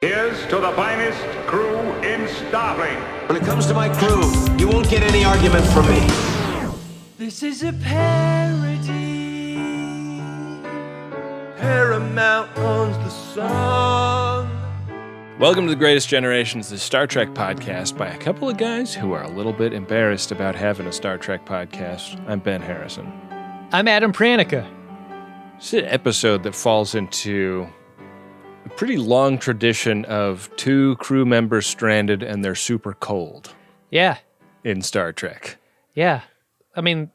Here's to the finest crew in Starfleet. When it comes to my crew, you won't get any argument from me. This is a parody. Paramount owns the song. Welcome to the Greatest Generations, the Star Trek podcast by a couple of guys who are a little bit embarrassed about having a Star Trek podcast. I'm Ben Harrison. I'm Adam Pranica. This is an episode that falls into a pretty long tradition of two crew members stranded and they're super cold. Yeah. In Star Trek. Yeah. I mean,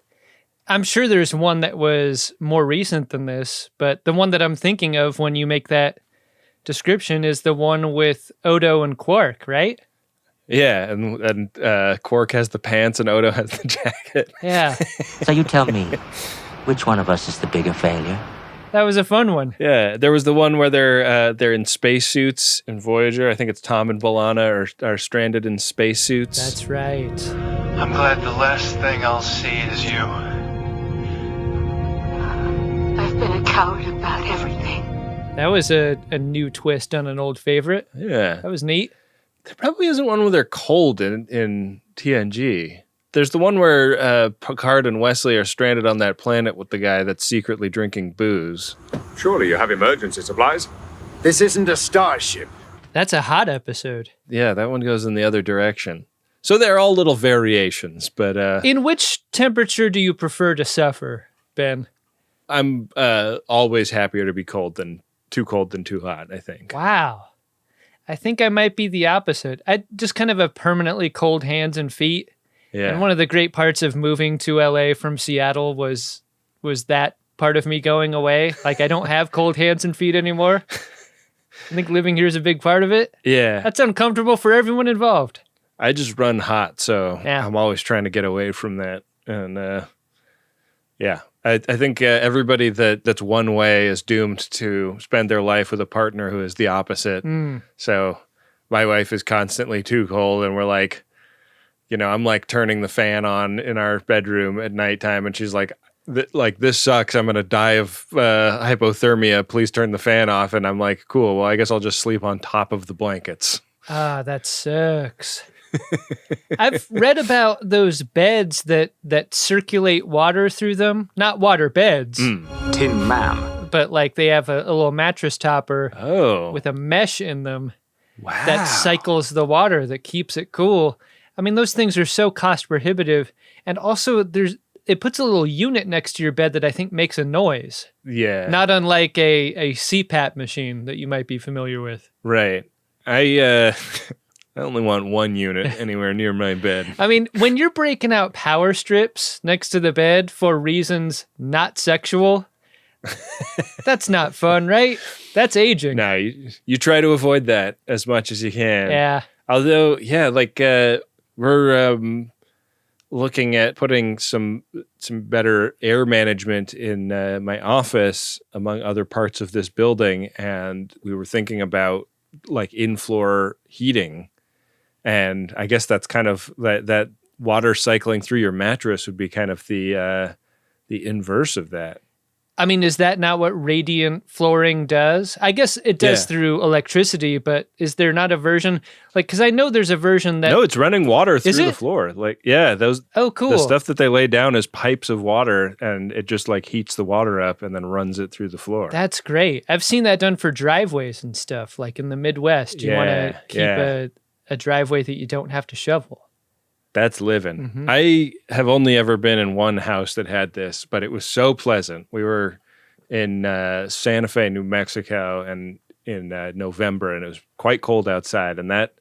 I'm sure there's one that was more recent than this, but the one that I'm thinking of when you make that description is the one with Odo and Quark, right? Yeah, and Quark has the pants and Odo has the jacket. Yeah. So you tell me, which one of us is the bigger failure? That was a fun one. Yeah, there was the one where they're in spacesuits in Voyager. I think it's Tom and B'Elanna are stranded in spacesuits. That's right. I'm glad the last thing I'll see is you. I've been a coward about everything. That was a new twist on an old favorite. Yeah. That was neat. There probably isn't one where they're cold in TNG. There's the one where Picard and Wesley are stranded on that planet with the guy that's secretly drinking booze. Surely you have emergency supplies. This isn't a starship. That's a hot episode. Yeah, that one goes in the other direction. So they're all little variations, but... In which temperature do you prefer to suffer, Ben? I'm always happier to be cold than too hot, I think. Wow. I think I might be the opposite. I just kind of have permanently cold hands and feet. Yeah. And one of the great parts of moving to LA from Seattle was that part of me going away. Like, I don't have cold hands and feet anymore. I think living here is a big part of it. Yeah. That's uncomfortable for everyone involved. I just run hot, so yeah. I'm always trying to get away from that. And yeah, I think everybody that's one way is doomed to spend their life with a partner who is the opposite. So my wife is constantly too cold, and we're like, I'm like turning the fan on in our bedroom at nighttime, and she's like, this sucks. I'm going to die of hypothermia. Please turn the fan off. And I'm like, cool. Well, I guess I'll just sleep on top of the blankets. Ah, that sucks. I've read about those beds that circulate water through them. Not water beds. Tin Man. But like they have a little mattress topper with a mesh in them that cycles the water, that keeps it cool. I mean, those things are so cost prohibitive. And also it puts a little unit next to your bed that I think makes a noise. Yeah. Not unlike a CPAP machine that you might be familiar with. Right. I only want one unit anywhere near my bed. I mean, when you're breaking out power strips next to the bed for reasons not sexual, that's not fun, right? That's aging. No, you try to avoid that as much as you can. Yeah. Although, yeah, like we're looking at putting some better air management in my office, among other parts of this building, and we were thinking about like in-floor heating. And I guess that's kind of that water cycling through your mattress would be kind of the inverse of that. I mean, is that not what radiant flooring does? I guess it does through electricity, but is there not a version? Like, because I know there's a version that... No, it's running water through the floor. Like, yeah, those... Oh, cool. The stuff that they lay down is pipes of water, and it just like heats the water up and then runs it through the floor. That's great. I've seen that done for driveways and stuff, like in the Midwest. You want to keep a driveway that you don't have to shovel. That's living. I have only ever been in one house that had this, but it was so pleasant. We were in Santa Fe, New Mexico, and in November, and it was quite cold outside. And that,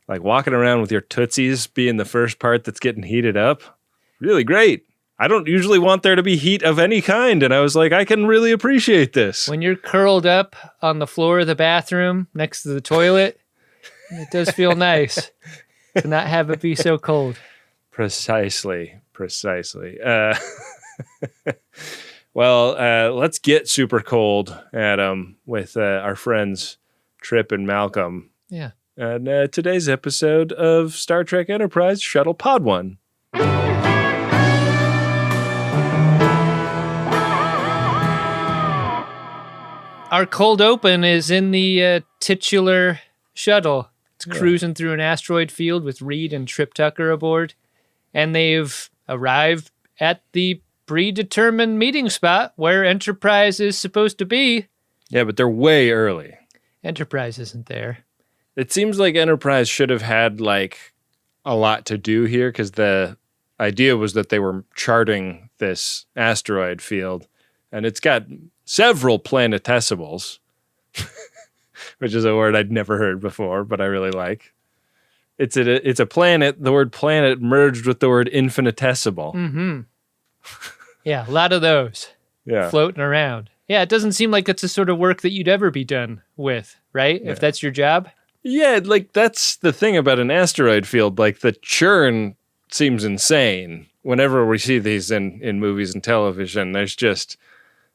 like walking around with your Tootsies being the first part that's getting heated up, really great. I don't usually want there to be heat of any kind, and I was like, I can really appreciate this. When you're curled up on the floor of the bathroom next to the toilet, it does feel nice. To not have it be so cold. Precisely. Well, let's get super cold, Adam, with our friends Trip and Malcolm. Yeah. And today's episode of Star Trek Enterprise Shuttle Pod 1. Our cold open is in the titular shuttle. It's cruising through an asteroid field with Reed and Trip Tucker aboard. And they've arrived at the predetermined meeting spot where Enterprise is supposed to be. Yeah, but they're way early. Enterprise isn't there. It seems like Enterprise should have had like a lot to do here because the idea was that they were charting this asteroid field, and it's got several planetesimals, which is a word I'd never heard before, but I really like. It's a planet. The word planet merged with the word infinitesimal. Mm-hmm. Yeah, a lot of those floating around. Yeah, it doesn't seem like it's the sort of work that you'd ever be done with, right? Yeah. If that's your job. Yeah, like that's the thing about an asteroid field. Like the churn seems insane. Whenever we see these in movies and television, there's just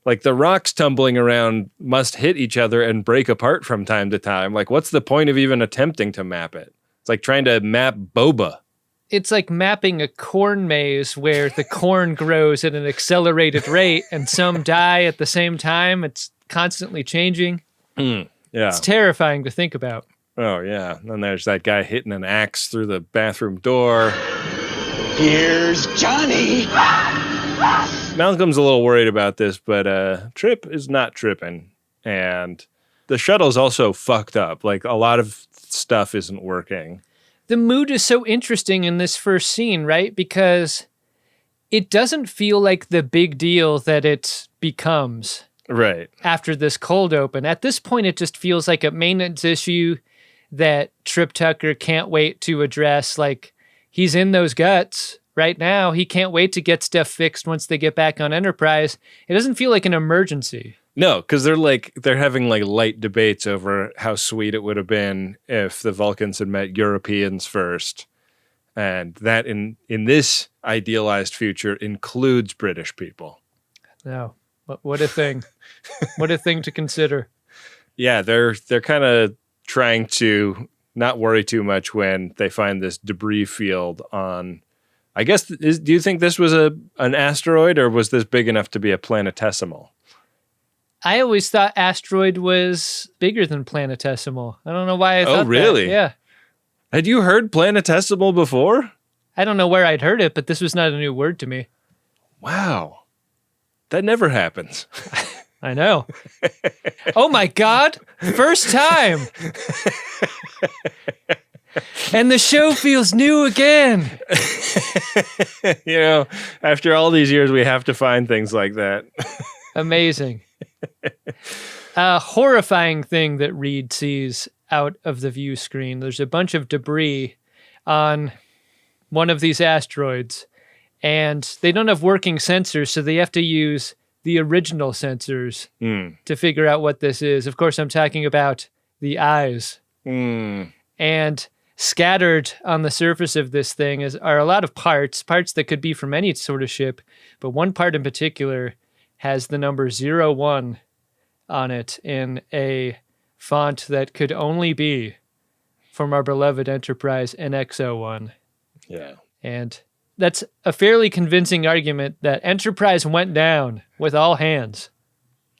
like the rocks tumbling around must hit each other and break apart from time to time. Like what's the point of even attempting to map it? It's like trying to map boba. It's like mapping a corn maze where the corn grows at an accelerated rate and some die at the same time. It's constantly changing. Yeah. It's terrifying to think about. Oh, yeah. And there's that guy hitting an axe through the bathroom door. Here's Johnny. Malcolm's a little worried about this, but Trip is not tripping. And the shuttle's also fucked up. Like, a lot of stuff isn't working. The mood is so interesting in this first scene, right? Because it doesn't feel like the big deal that it becomes. Right. After this cold open. At this point, it just feels like a maintenance issue that Trip Tucker can't wait to address. Like, he's in those guts right now. He can't wait to get stuff fixed once they get back on Enterprise. It doesn't feel like an emergency. No, because they're having like light debates over how sweet it would have been if the Vulcans had met Europeans first. And that in this idealized future includes British people. No. What a thing. What a thing to consider. Yeah, they're kind of trying to not worry too much when they find this debris field on, I guess, do you think this was an asteroid or was this big enough to be a planetesimal? I always thought asteroid was bigger than planetesimal. I don't know why I thought that. Oh, really? Yeah. Had you heard planetesimal before? I don't know where I'd heard it, but this was not a new word to me. Wow. That never happens. I know. Oh my God. First time. And the show feels new again. You know, after all these years, we have to find things like that. Amazing. A horrifying thing that Reed sees out of the view screen. There's a bunch of debris on one of these asteroids, and they don't have working sensors, so they have to use the original sensors to figure out what this is. Of course, I'm talking about the eyes. And scattered on the surface of this thing are a lot of parts that could be from any sort of ship, but one part in particular has the number 01 on it in a font that could only be from our beloved Enterprise NX-01. Yeah. And that's a fairly convincing argument that Enterprise went down with all hands.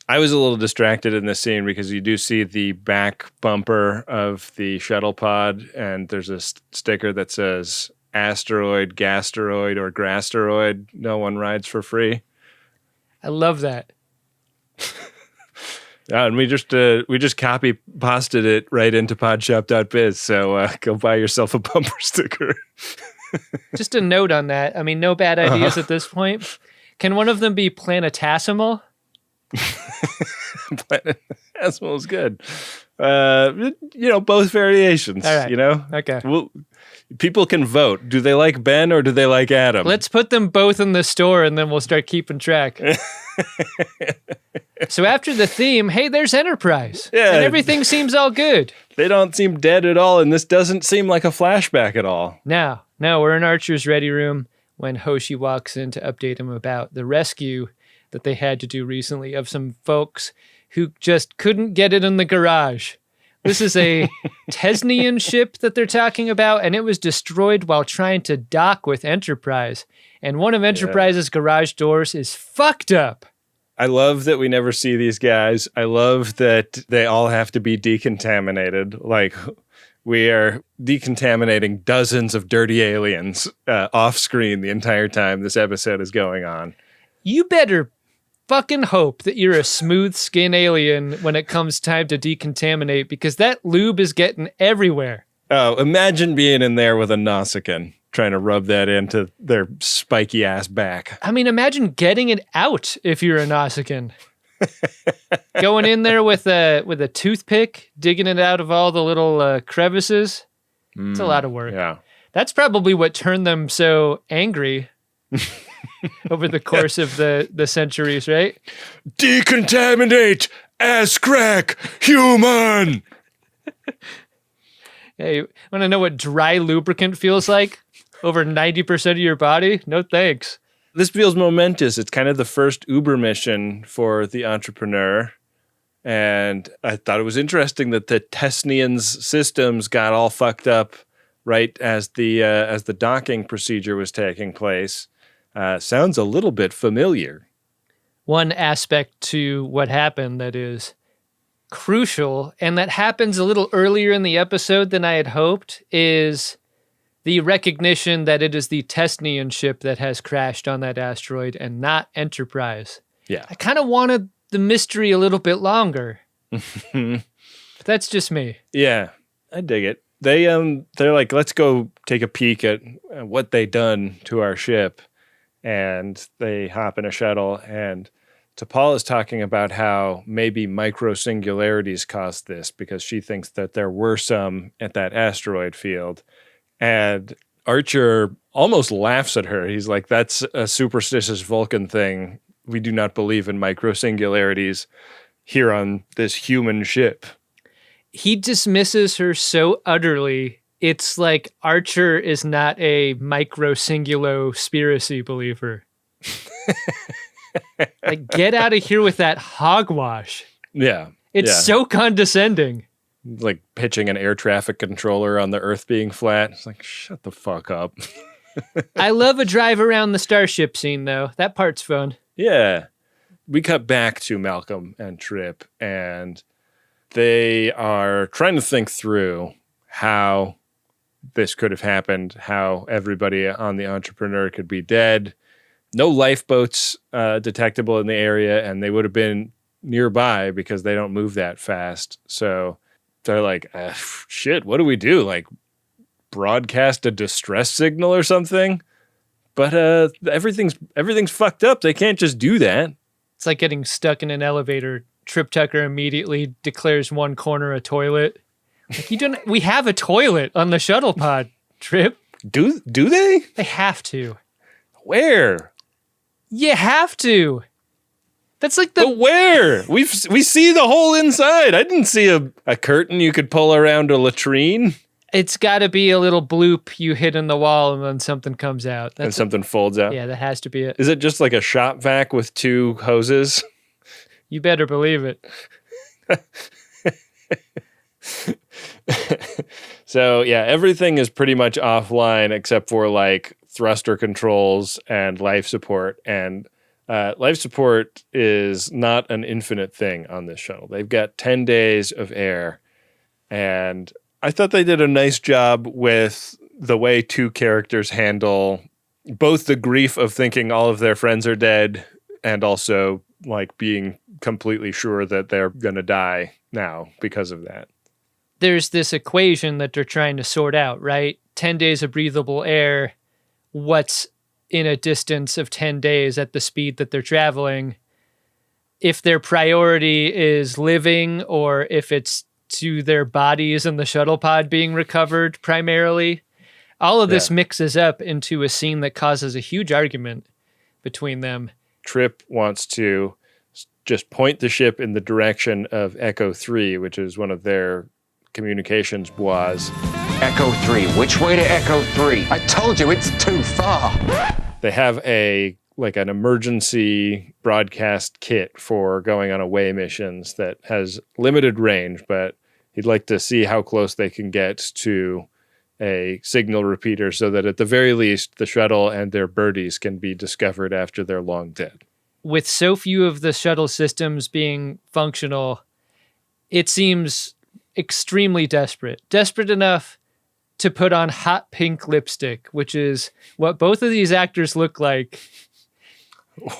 I was a little distracted in this scene because you do see the back bumper of the shuttle pod, and there's a sticker that says asteroid, gasteroid, or grasteroid. No one rides for free. I love that. And we just copy pasted it right into podshop.biz. So go buy yourself a bumper sticker. Just a note on that. I mean, no bad ideas at this point. Can one of them be planetesimal? Planetesimal is good. Both variations. All right. You know. Okay. Well, people can vote. Do they like Ben or do they like Adam? Let's put them both in the store and then we'll start keeping track. So after the theme, hey, there's Enterprise. Yeah. And everything seems all good. They don't seem dead at all, and this doesn't seem like a flashback at all. No, we're in Archer's ready room when Hoshi walks in to update him about the rescue that they had to do recently of some folks who just couldn't get it in the garage. This is a Tesnian ship that they're talking about, and it was destroyed while trying to dock with Enterprise. And one of Enterprise's garage doors is fucked up. I love that we never see these guys. I love that they all have to be decontaminated. Like, we are decontaminating dozens of dirty aliens off screen the entire time this episode is going on. You better fucking hope that you're a smooth skin alien when it comes time to decontaminate, because that lube is getting everywhere. Oh, imagine being in there with a Nausicaan, trying to rub that into their spiky ass back. I mean, imagine getting it out if you're a Nausicaan. Going in there with a toothpick, digging it out of all the little crevices. It's a lot of work. Yeah. That's probably what turned them so angry over the course of the centuries, right? Decontaminate, ass crack, human! Hey, want to know what dry lubricant feels like? Over 90% of your body? No thanks. This feels momentous. It's kind of the first Uber mission for the entrepreneur. And I thought it was interesting that the Tesnian's systems got all fucked up right as the docking procedure was taking place. Sounds a little bit familiar. One aspect to what happened that is crucial, and that happens a little earlier in the episode than I had hoped, is the recognition that it is the Tesnian ship that has crashed on that asteroid and not Enterprise. Yeah. I kind of wanted the mystery a little bit longer. But that's just me. Yeah, I dig it. They're like, let's go take a peek at what they done to our ship. And they hop in a shuttle, and T'Pol is talking about how maybe micro-singularities caused this because she thinks that there were some at that asteroid field. And Archer almost laughs at her. He's like, that's a superstitious Vulcan thing. We do not believe in micro-singularities here on this human ship. He dismisses her so utterly. It's like Archer is not a micro-singulo-spiracy believer. Like, get out of here with that hogwash. Yeah. It's so condescending. Like pitching an air traffic controller on the Earth being flat. It's like, shut the fuck up. I love a drive around the starship scene, though. That part's fun. Yeah. We cut back to Malcolm and Trip, and they are trying to think through how this could have happened, how everybody on the Entrepreneur could be dead. No lifeboats detectable in the area, and they would have been nearby because they don't move that fast. So they're like, shit, what do we do? Like, broadcast a distress signal or something? But everything's fucked up. They can't just do that. It's like getting stuck in an elevator. Trip Tucker immediately declares one corner a toilet. Like, we have a toilet on the shuttle pod, Trip. Do they? They have to. Where? You have to. That's like But where? We see the whole inside. I didn't see a curtain you could pull around a latrine. It's got to be a little bloop you hit in the wall and then something comes out. And something folds out. Yeah, that has to be it. Is it just like a shop vac with two hoses? You better believe it. So yeah, everything is pretty much offline except for like thruster controls and life support. And life support is not an infinite thing on this shuttle. They've got 10 days of air. And I thought they did a nice job with the way two characters handle both the grief of thinking all of their friends are dead and also like being completely sure that they're going to die now because of that. There's this equation that they're trying to sort out, right? 10 days of breathable air. What's in a distance of 10 days at the speed that they're traveling? If their priority is living or if it's to their bodies and the shuttle pod being recovered primarily, all of this mixes up into a scene that causes a huge argument between them. Trip wants to just point the ship in the direction of Echo 3, which is one of their communications bois. Echo 3. Which way to Echo 3? I told you it's too far. They have an emergency broadcast kit for going on away missions that has limited range, but he'd like to see how close they can get to a signal repeater so that at the very least the shuttle and their birdies can be discovered after they're long dead. with so few of the shuttle systems being functional, it seems extremely desperate. Desperate enough to put on hot pink lipstick, which is what both of these actors look like.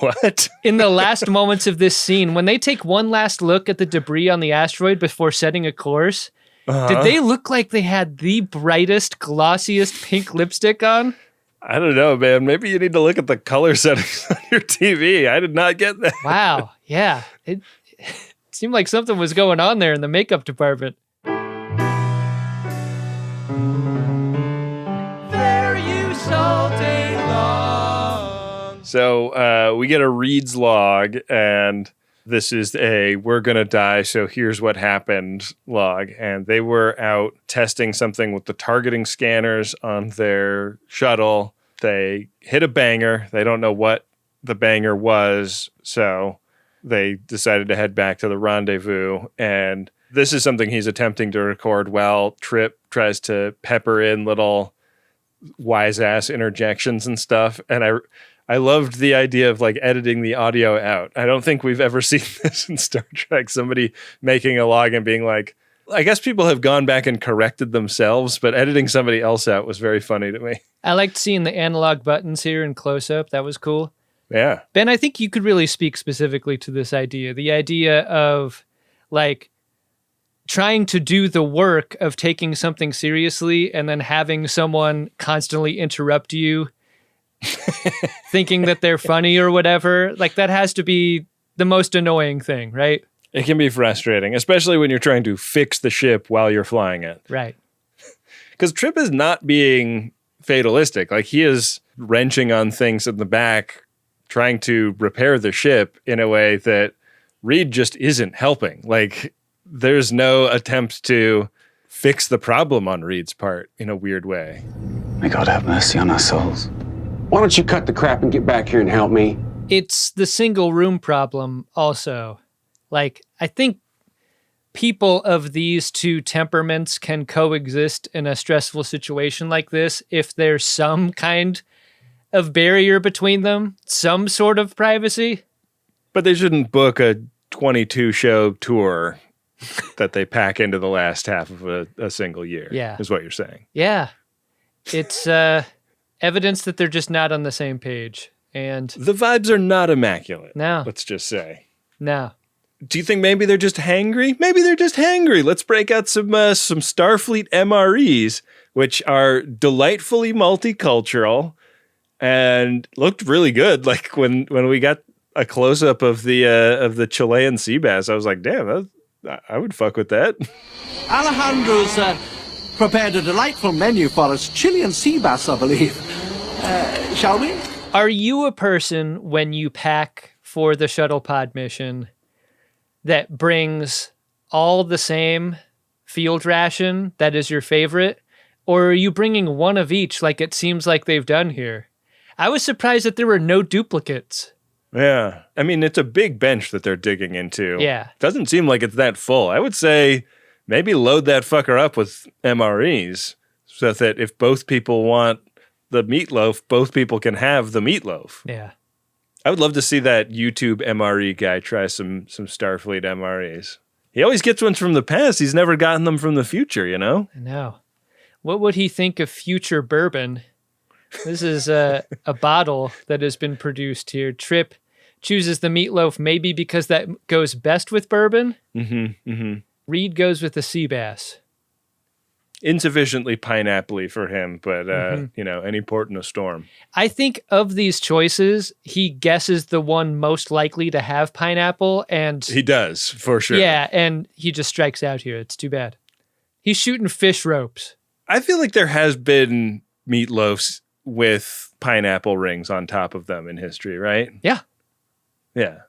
What? In the last moments of this scene, when they take one last look at the debris on the asteroid before setting a course, did they look like they had the brightest, glossiest pink lipstick on? I don't know, man. Maybe you need to look at the color settings on your TV. I did not get that. Wow. Yeah. It seemed like something was going on there in the makeup department. So we get a Reed's log, and this is a "we're gonna die, so here's what happened" log. And they were out testing something with the targeting scanners on their shuttle. They hit a banger. They don't know what the banger was, so they decided to head back to the rendezvous. And this is something he's attempting to record while Trip tries to pepper in little wise-ass interjections and stuff. And I loved the idea of like editing the audio out. I don't think we've ever seen this in Star Trek. Somebody making a log and being like, I guess people have gone back and corrected themselves, but editing somebody else out was very funny to me. I liked seeing the analog buttons here in close-up. That was cool. Yeah. Ben, I think you could really speak specifically to this idea. The idea of like trying to do the work of taking something seriously and then having someone constantly interrupt you thinking that they're funny or whatever. Like that has to be the most annoying thing, right? It can be frustrating, especially when you're trying to fix the ship while you're flying it. Right. Because Trip is not being fatalistic. Like he is wrenching on things in the back, trying to repair the ship in a way that Reed just isn't helping. Like there's no attempt to fix the problem on Reed's part in a weird way. May God have mercy on our souls. Why don't you cut the crap and get back here and help me? It's the single room problem also. Like, I think people of these two temperaments can coexist in a stressful situation like this if there's some kind of barrier between them, some sort of privacy. But they shouldn't book a 22-show tour that they pack into the last half of a single year, is what you're saying. Yeah. It's evidence that they're just not on the same page. And the vibes are not immaculate. No. Let's just say. No. Do you think maybe they're just hangry? Maybe they're just hangry. Let's break out some Starfleet MREs, which are delightfully multicultural and looked really good. Like when we got a close up of the Chilean sea bass, I was like, damn, I would fuck with that. Alejandro's prepared a delightful menu for us. Chilean sea bass, I believe. Shall we? Are you a person when you pack for the shuttle pod mission that brings all the same field ration that is your favorite? Or are you bringing one of each like it seems like they've done here? I was surprised that there were no duplicates. Yeah. I mean, it's a big bench that they're digging into. Yeah. Doesn't seem like it's that full. I would say maybe load that fucker up with MREs so that if both people want the meatloaf, both people can have the meatloaf. Yeah. I would love to see that YouTube MRE guy try some Starfleet MREs. He always gets ones from the past. He's never gotten them from the future, you know? I know. What would he think of future bourbon? This is a bottle that has been produced here. Trip chooses the meatloaf maybe because that goes best with bourbon. Mm-hmm, mm-hmm. Reed goes with the sea bass. Insufficiently pineapple-y for him, but, any port in a storm. I think of these choices, he guesses the one most likely to have pineapple, and... He does, for sure. Yeah, and he just strikes out here. It's too bad. He's shooting fish ropes. I feel like there has been meatloafs with pineapple rings on top of them in history, right? Yeah. Yeah.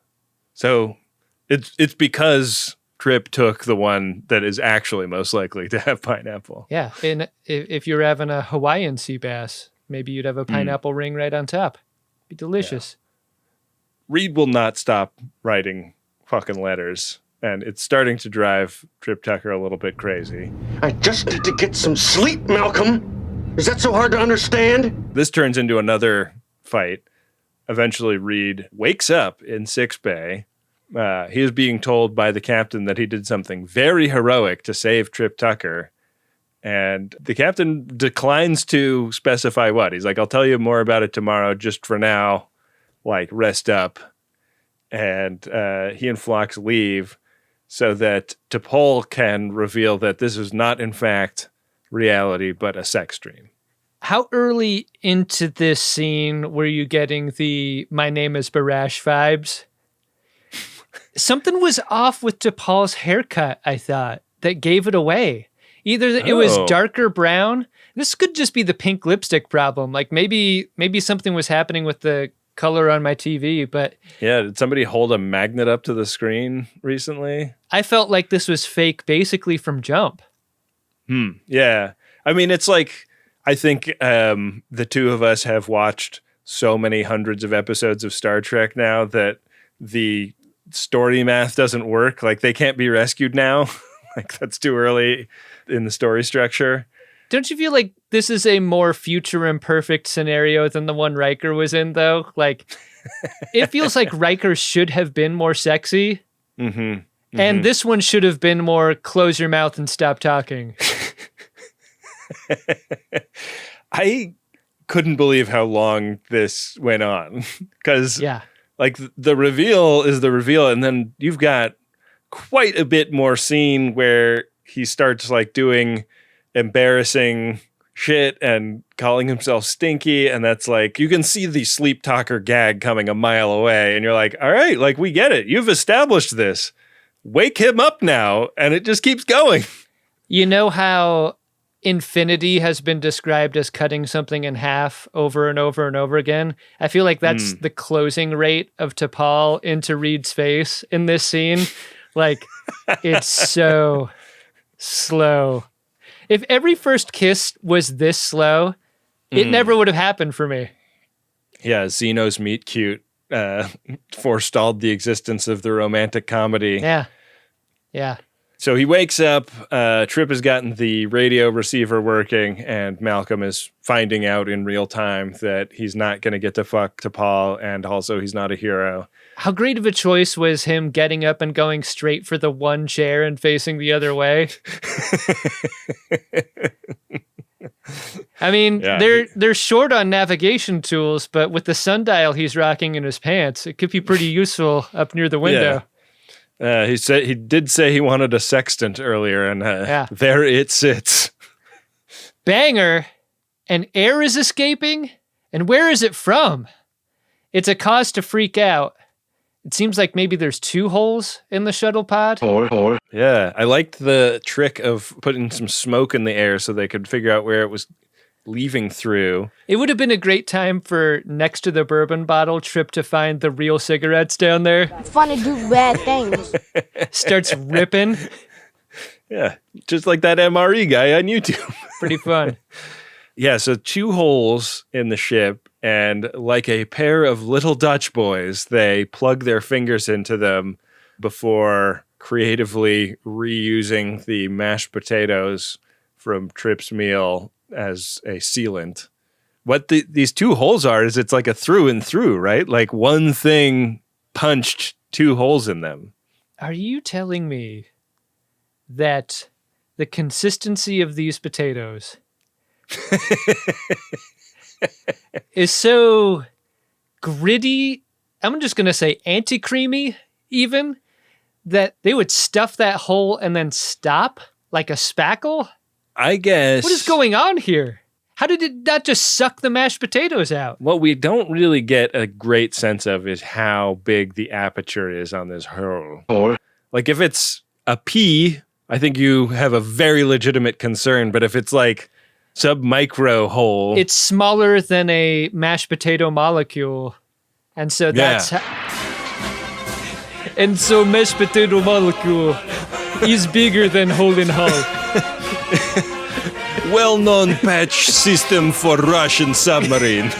So it's because Trip took the one that is actually most likely to have pineapple. Yeah, and if you're having a Hawaiian sea bass, maybe you'd have a pineapple ring right on top. Be delicious. Yeah. Reed will not stop writing fucking letters, and it's starting to drive Trip Tucker a little bit crazy. I just need to get some sleep, Malcolm. Is that so hard to understand? This turns into another fight eventually Reed wakes up in sickbay. He is being told by the captain that he did something very heroic to save Trip Tucker. And the captain declines to specify what. He's like, I'll tell you more about it tomorrow. Just for now, like, rest up. And he and Phlox leave so that T'Pol can reveal that this is not, in fact, reality, but a sex dream. How early into this scene were you getting the "My name is Barash" vibes? Something was off with T'Pol's haircut, I thought, that gave it away. Either it was darker brown. This could just be the pink lipstick problem. Like maybe something was happening with the color on my TV, but... Yeah, did somebody hold a magnet up to the screen recently? I felt like this was fake basically from jump. Yeah. I mean, it's like... I think the two of us have watched so many hundreds of episodes of Star Trek now that the story math doesn't work. Like, they can't be rescued now. Like, that's too early in the story structure. Don't you feel like this is a more future imperfect scenario than the one Riker was in, though? Like, it feels like Riker should have been more sexy. And this one should have been more close your mouth and stop talking. I couldn't believe how long this went on because like the reveal is the reveal. And then you've got quite a bit more scene where he starts like doing embarrassing shit and calling himself stinky. And that's like, you can see the sleep talker gag coming a mile away. And you're like, all right, like we get it. You've established this. Wake him up now. And it just keeps going. You know how infinity has been described as cutting something in half over and over and over again? I feel like that's the closing rate of T'Pol into Reed's face in this scene. Like, it's so slow. If every first kiss was this slow, it never would have happened for me. Yeah, Zeno's meet cute forestalled the existence of the romantic comedy. Yeah. So he wakes up, Trip has gotten the radio receiver working, and Malcolm is finding out in real time that he's not going to get to fuck T'Pol, and also he's not a hero. How great of a choice was him getting up and going straight for the one chair and facing the other way? I mean, they're short on navigation tools, but with the sundial he's rocking in his pants, it could be pretty useful up near the window. Yeah. He did say he wanted a sextant earlier, and there it sits. Banger, and air is escaping, and where is it from? It's a cause to freak out. It seems like maybe there's 2 holes in the shuttle pod. Yeah, I liked the trick of putting some smoke in the air so they could figure out where it was leaving through. It would have been a great time for next to the bourbon bottle Trip to find the real cigarettes down there. It's fun to do bad things. Starts ripping. Yeah, just like that MRE guy on YouTube. Pretty fun. Yeah, so 2 holes in the ship, and like a pair of little Dutch boys, they plug their fingers into them before creatively reusing the mashed potatoes from Trip's meal as a sealant. What these 2 holes are is it's like a through and through, right? Like one thing punched 2 holes in them. Are you telling me that the consistency of these potatoes is so gritty, I'm just going to say anti-creamy even, that they would stuff that hole and then stop like a spackle? I guess. What is going on here? How did it not just suck the mashed potatoes out? What we don't really get a great sense of is how big the aperture is on this hole. Like if it's a pea, I think you have a very legitimate concern, but if it's like sub-micro hole. It's smaller than a mashed potato molecule. And so that's and so mashed potato molecule is bigger than hole in hull. Well-known patch system for Russian submarine.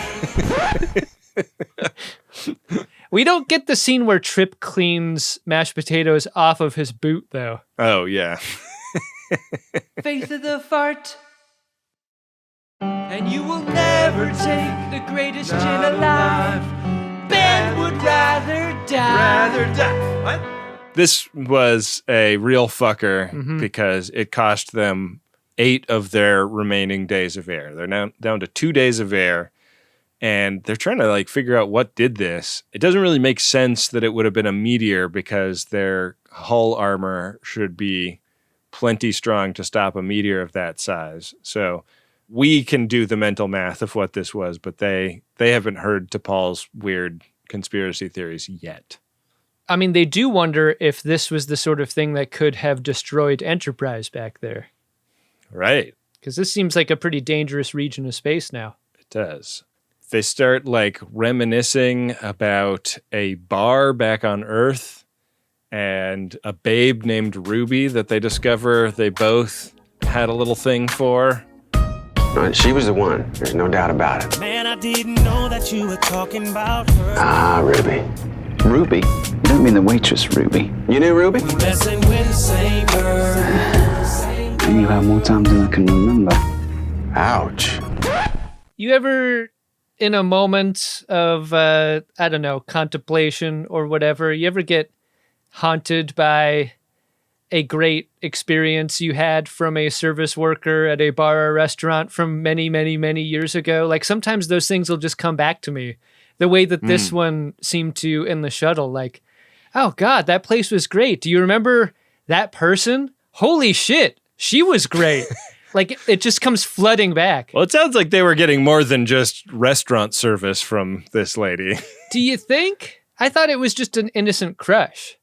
We don't get the scene where Trip cleans mashed potatoes off of his boot, though. Oh, yeah. Faith of the fart. And you will never take the greatest gin alive. would rather die. What? This was a real fucker because it cost them 8 of their remaining days of air. They're now down to 2 days of air, and they're trying to like figure out what did this. It doesn't really make sense that it would have been a meteor because their hull armor should be plenty strong to stop a meteor of that size. So we can do the mental math of what this was, but they haven't heard T'Pol's weird conspiracy theories yet. I mean, they do wonder if this was the sort of thing that could have destroyed Enterprise back there. Right. Because this seems like a pretty dangerous region of space now. It does. They start like reminiscing about a bar back on Earth and a babe named Ruby that they discover they both had a little thing for. She was the one. There's no doubt about it. Man, I didn't know that you were talking about her. Ah, Ruby. Ruby? You don't mean the waitress Ruby. You knew Ruby? We messing with the same girl. And you have more times than I can remember. Ouch. You ever, in a moment of, I don't know, contemplation or whatever, you ever get haunted by a great experience you had from a service worker at a bar or restaurant from many, many, many years ago? Like sometimes those things will just come back to me the way that this one seemed to in the shuttle. Like, oh God, that place was great. Do you remember that person? Holy shit, she was great. Like it just comes flooding back. Well, it sounds like they were getting more than just restaurant service from this lady. Do you think? I thought it was just an innocent crush.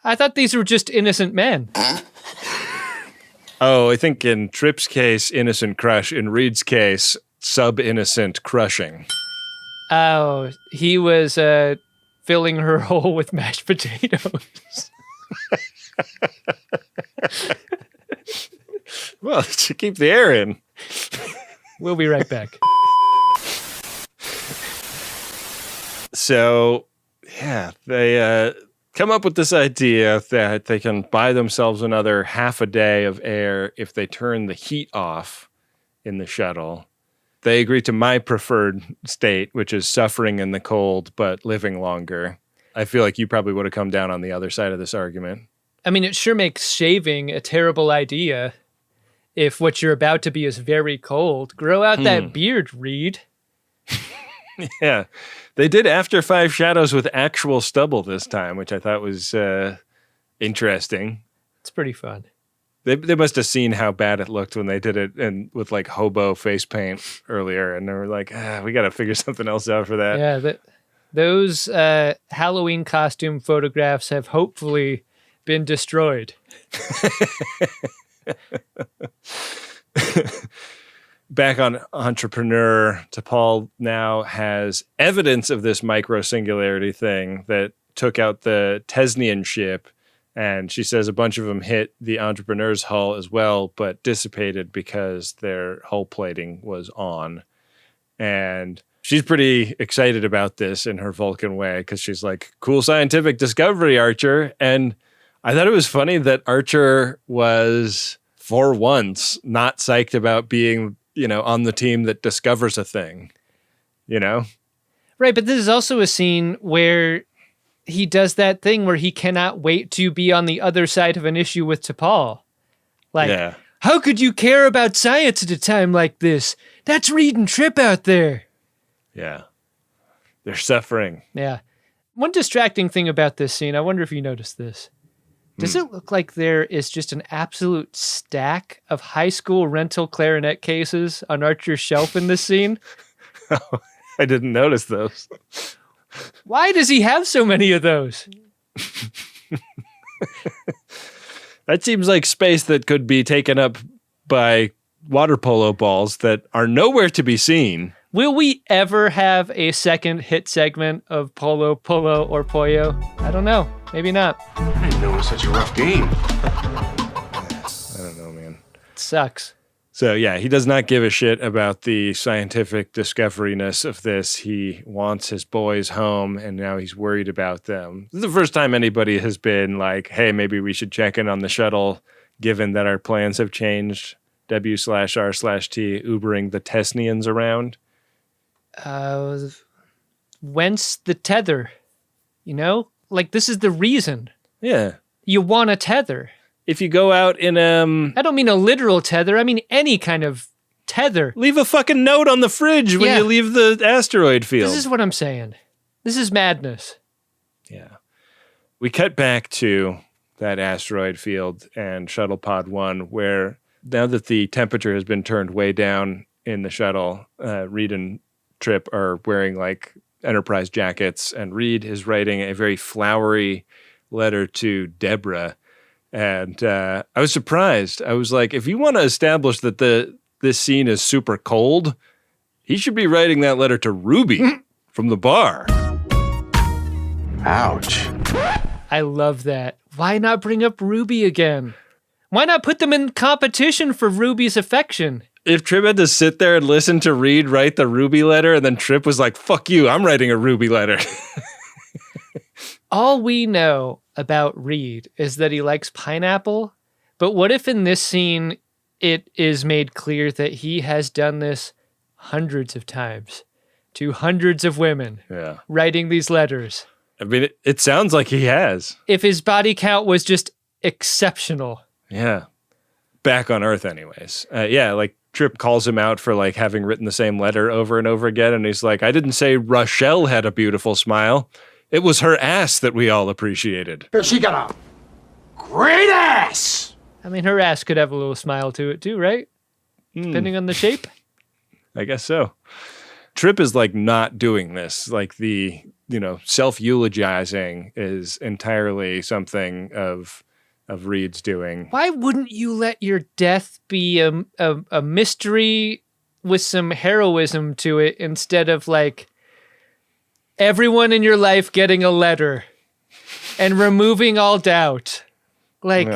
I thought these were just innocent men. Oh, I think in Tripp's case, innocent crush. In Reed's case, sub-innocent crushing. Oh, he was filling her hole with mashed potatoes. Well, to keep the air in. We'll be right back. So, yeah, they come up with this idea that they can buy themselves another half a day of air if they turn the heat off in the shuttle. They agree to my preferred state, which is suffering in the cold but living longer. I feel like you probably would have come down on the other side of this argument. I mean, it sure makes shaving a terrible idea if what you're about to be is very cold. Grow out that beard, Reed. Yeah. They did After 5 Shadows with actual stubble this time, which I thought was interesting. It's pretty fun. They must have seen how bad it looked when they did it and with like hobo face paint earlier, and they were like, we got to figure something else out for that. Yeah, those Halloween costume photographs have hopefully been destroyed. Back on Entrepreneur, T'Pol now has evidence of this micro-singularity thing that took out the Tesnian ship, and she says a bunch of them hit the Entrepreneur's hull as well, but dissipated because their hull plating was on. And she's pretty excited about this in her Vulcan way, because she's like, cool scientific discovery, Archer. And I thought it was funny that Archer was, for once, not psyched about being, on the team that discovers a thing, Right, but this is also a scene where he does that thing where he cannot wait to be on the other side of an issue with T'Pol. Like, how could you care about science at a time like this? That's Reed and Tripp out there. Yeah. They're suffering. Yeah. One distracting thing about this scene, I wonder if you noticed this. Does it look like there is just an absolute stack of high school rental clarinet cases on Archer's shelf in this scene? Oh, I didn't notice those. Why does he have so many of those? That seems like space that could be taken up by water polo balls that are nowhere to be seen. Will we ever have a second hit segment of Polo, Polo, or Pollo? I don't know. Maybe not. I didn't know it was such a rough game. I don't know, man. It sucks. So, yeah, he does not give a shit about the scientific discoveriness of this. He wants his boys home, and now he's worried about them. This is the first time anybody has been like, hey, maybe we should check in on the shuttle, given that our plans have changed. W/R/T, Ubering the Tesnians around. Whence the tether? You know? Like, this is the reason. Yeah. You want a tether. If you go out in I don't mean a literal tether. I mean any kind of tether. Leave a fucking note on the fridge when you leave the asteroid field. This is what I'm saying. This is madness. Yeah. We cut back to that asteroid field and Shuttle Pod 1, where now that the temperature has been turned way down in the shuttle, Reed and Trip are wearing like Enterprise jackets, and Reed is writing a very flowery letter to Deborah. And I was surprised. I was like, if you want to establish that this scene is super cold, he should be writing that letter to Ruby from the bar. Ouch. I love that. Why not bring up Ruby again? Why not put them in competition for Ruby's affection? If Trip had to sit there and listen to Reed write the Ruby letter, and then Trip was like, fuck you, I'm writing a Ruby letter. All we know about Reed is that he likes pineapple, but what if in this scene it is made clear that he has done this hundreds of times to hundreds of women, writing these letters? I mean, it sounds like he has. If his body count was just exceptional. Yeah. Back on Earth anyways. Like Trip calls him out for like having written the same letter over and over again, and he's like, I didn't say Rochelle had a beautiful smile. It was her ass that we all appreciated. She got a great ass! I mean, her ass could have a little smile to it too, right? Depending on the shape. I guess so. Trip is like not doing this. Like the, self-eulogizing is entirely something of Reed's doing. Why wouldn't you let your death be a mystery with some heroism to it instead of like everyone in your life getting a letter and removing all doubt? Like,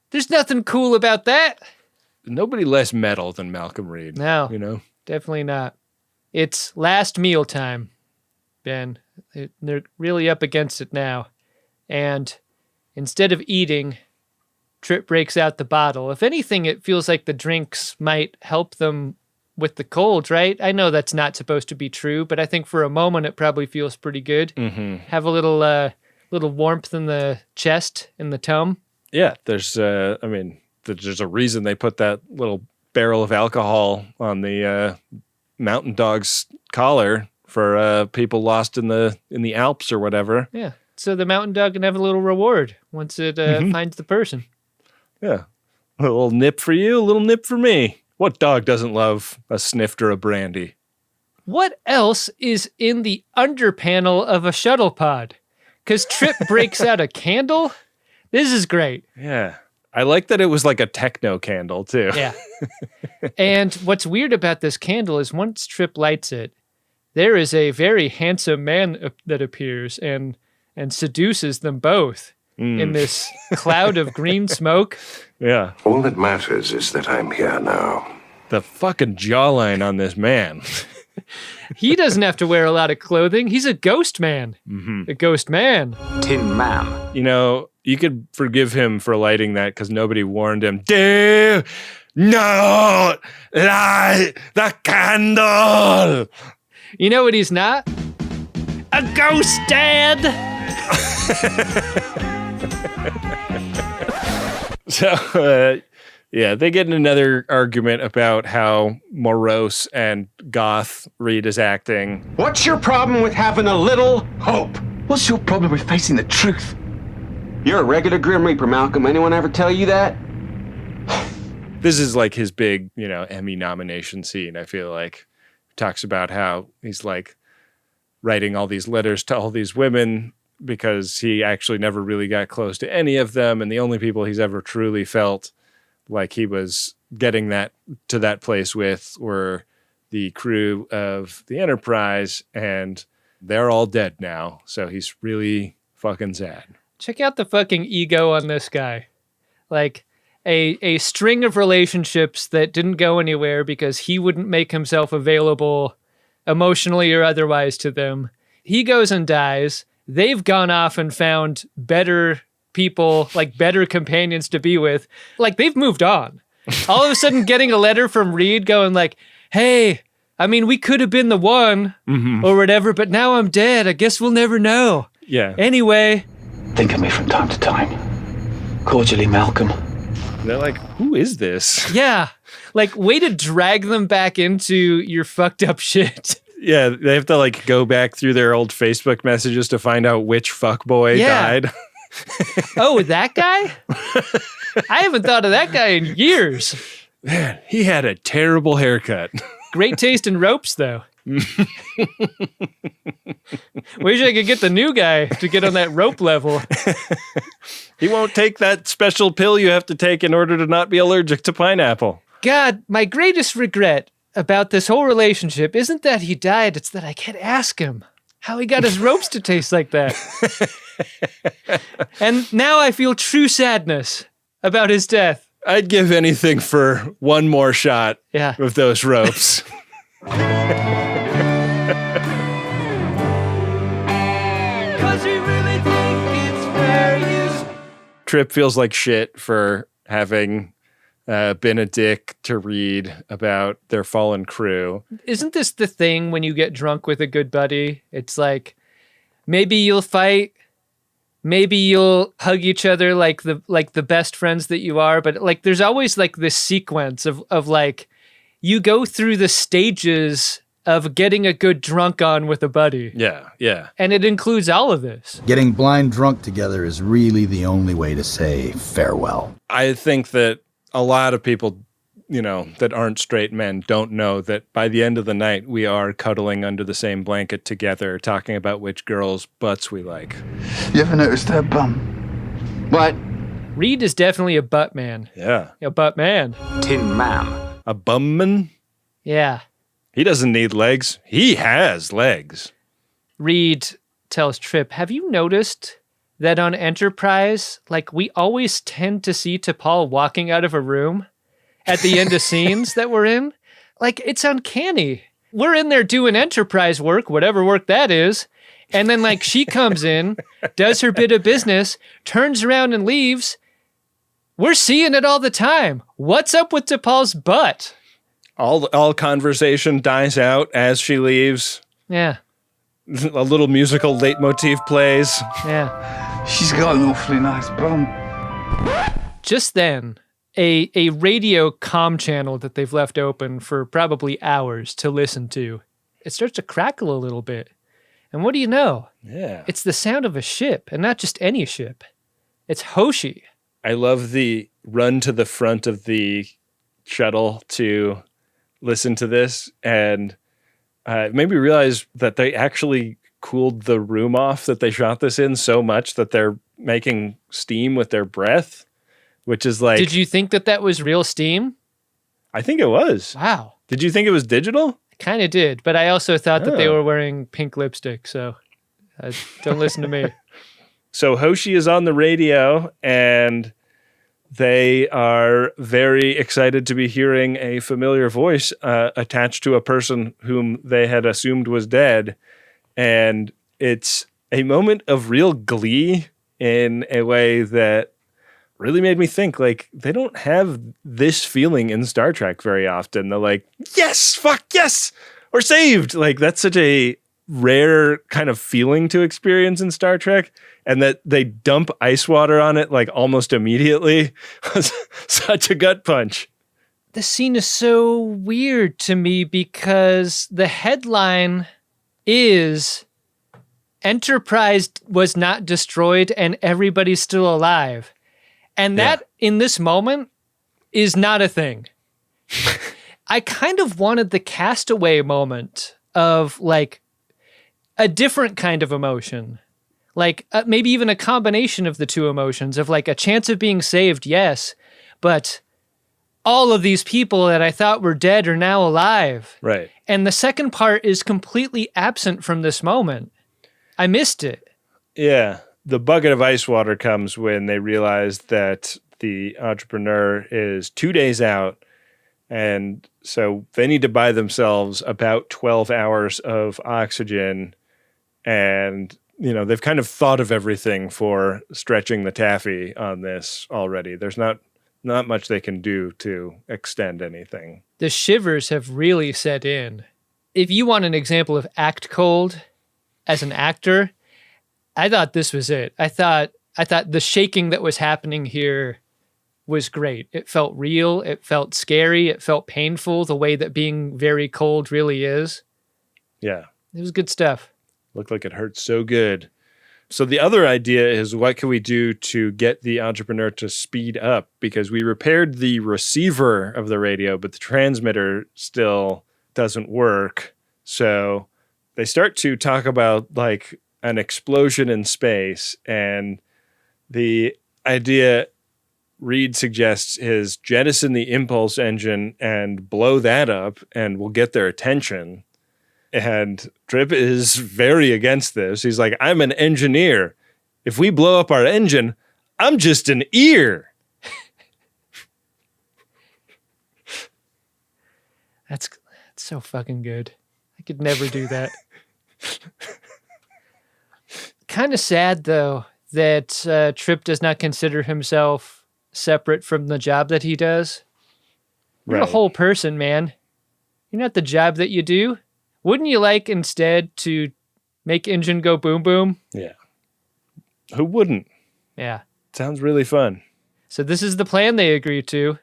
there's nothing cool about that. Nobody less metal than Malcolm Reed. No, definitely not. It's last meal time, Ben. They're really up against it now. And instead of eating, Trip breaks out the bottle. If anything, it feels like the drinks might help them with the cold, right? I know that's not supposed to be true, but I think for a moment it probably feels pretty good. Mm-hmm. Have a little warmth in the chest, in the tum. Yeah, there's a reason they put that little barrel of alcohol on the Mountain Dog's collar for people lost in the Alps or whatever. Yeah, so the Mountain Dog can have a little reward once it finds the person. Yeah, a little nip for you, a little nip for me. What dog doesn't love a snifter of brandy? What else is in the under panel of a shuttle pod? Because Trip breaks out a candle. This is great. Yeah. I like that it was like a techno candle, too. Yeah. And what's weird about this candle is once Trip lights it, there is a very handsome man that appears and seduces them both in this cloud of green smoke. Yeah. All that matters is that I'm here now. The fucking jawline on this man. He doesn't have to wear a lot of clothing. He's a ghost man. Mm-hmm. A ghost man. Tin Man. You could forgive him for lighting that because nobody warned him. Do not light the candle. You know what he's not? A ghost dad. So, they get in another argument about how morose and goth Reed is acting. What's your problem with having a little hope? What's your problem with facing the truth? You're a regular Grim Reaper, Malcolm. Anyone ever tell you that? This is like his big, Emmy nomination scene, I feel like. He talks about how he's like writing all these letters to all these women because he actually never really got close to any of them. And the only people he's ever truly felt like he was getting that to that place with were the crew of the Enterprise, and they're all dead now. So he's really fucking sad. Check out the fucking ego on this guy. Like a string of relationships that didn't go anywhere because he wouldn't make himself available emotionally or otherwise to them. He goes and dies. They've gone off and found better people, like better companions to be with. Like they've moved on. All of a sudden getting a letter from Reed going like, hey, I mean, we could have been the one or whatever, but now I'm dead. I guess we'll never know. Yeah. Anyway. Think of me from time to time. Cordially, Malcolm. They're like, who is this? Yeah. Like, way to drag them back into your fucked up shit. Yeah, they have to like go back through their old Facebook messages to find out which fuckboy died. Oh, that guy? I haven't thought of that guy in years. Man, he had a terrible haircut. Great taste in ropes, though. Wish I could get the new guy to get on that rope level. He won't take that special pill you have to take in order to not be allergic to pineapple. God, my greatest regret about this whole relationship isn't that he died, it's that I can't ask him how he got his ropes to taste like that. And now I feel true sadness about his death. I'd give anything for one more shot with those ropes. Trip feels like shit for having been a dick to Reed about their fallen crew. Isn't this the thing when you get drunk with a good buddy? It's like, maybe you'll fight, maybe you'll hug each other like the best friends that you are, but like there's always like this sequence of like you go through the stages of getting a good drunk on with a buddy. Yeah, yeah. And it includes all of this. Getting blind drunk together is really the only way to say farewell. I think that a lot of people, you know, that aren't straight men don't know that by the end of the night, we are cuddling under the same blanket together, talking about which girls' butts we like. You ever noticed her bum? What? Reed is definitely a butt man. Yeah. A butt man. Tin Man. A bum man? Yeah. He doesn't need legs. He has legs. Reed tells Trip, have you noticed that on Enterprise, like we always tend to see T'Pol walking out of a room at the end of scenes that we're in? Like, it's uncanny. We're in there doing Enterprise work, whatever work that is. And then like she comes in, does her bit of business, turns around and leaves. We're seeing it all the time. What's up with T'Pol's butt? All conversation dies out as she leaves. Yeah. A little musical leitmotif plays. Yeah. She's got an awfully nice bum. Just then, a radio comm channel that they've left open for probably hours to listen to, it starts to crackle a little bit. And what do you know? Yeah. It's the sound of a ship, and not just any ship. It's Hoshi. I love the run to the front of the shuttle to listen to this, and it made me realize that they actually cooled the room off that they shot this in so much that they're making steam with their breath, which is like... Did you think that was real steam? I think it was. Wow. Did you think it was digital? I kind of did, but I also thought that they were wearing pink lipstick, so don't listen to me. So Hoshi is on the radio, and they are very excited to be hearing a familiar voice attached to a person whom they had assumed was dead. And it's a moment of real glee in a way that really made me think, like, they don't have this feeling in Star Trek very often. They're like, yes, fuck, yes, we're saved. Like, that's such a rare kind of feeling to experience in Star Trek. And that they dump ice water on it like almost immediately was such a gut punch. This scene is so weird to me because the headline is Enterprise was not destroyed and everybody's still alive. And that in this moment is not a thing. I kind of wanted the Castaway moment of like a different kind of emotion. Like maybe even a combination of the two emotions of like a chance of being saved, yes, but all of these people that I thought were dead are now alive. Right. And the second part is completely absent from this moment. I missed it. Yeah. The bucket of ice water comes when they realize that the entrepreneur is 2 days out. And so they need to buy themselves about 12 hours of oxygen. And you know, they've kind of thought of everything for stretching the taffy on this already. There's not much they can do to extend anything. The shivers have really set in. If you want an example of act cold as an actor, I thought this was it. I thought the shaking that was happening here was great. It felt real. It felt scary. It felt painful the way that being very cold really is. Yeah. It was good stuff. Looked like it hurt so good. So the other idea is, what can we do to get the entrepreneur to speed up? Because we repaired the receiver of the radio, but the transmitter still doesn't work. So they start to talk about like an explosion in space, and the idea Reed suggests is jettison the impulse engine and blow that up, and we'll get their attention. And Trip is very against this. He's like, I'm an engineer. If we blow up our engine, I'm just an ear. That's so fucking good. I could never do that. Kind of sad, though, that Trip does not consider himself separate from the job that he does. You're a whole person, man. You're not the job that you do. Wouldn't you like instead to make engine go boom boom? Yeah. Who wouldn't? Yeah. Sounds really fun. So this is the plan they agree to.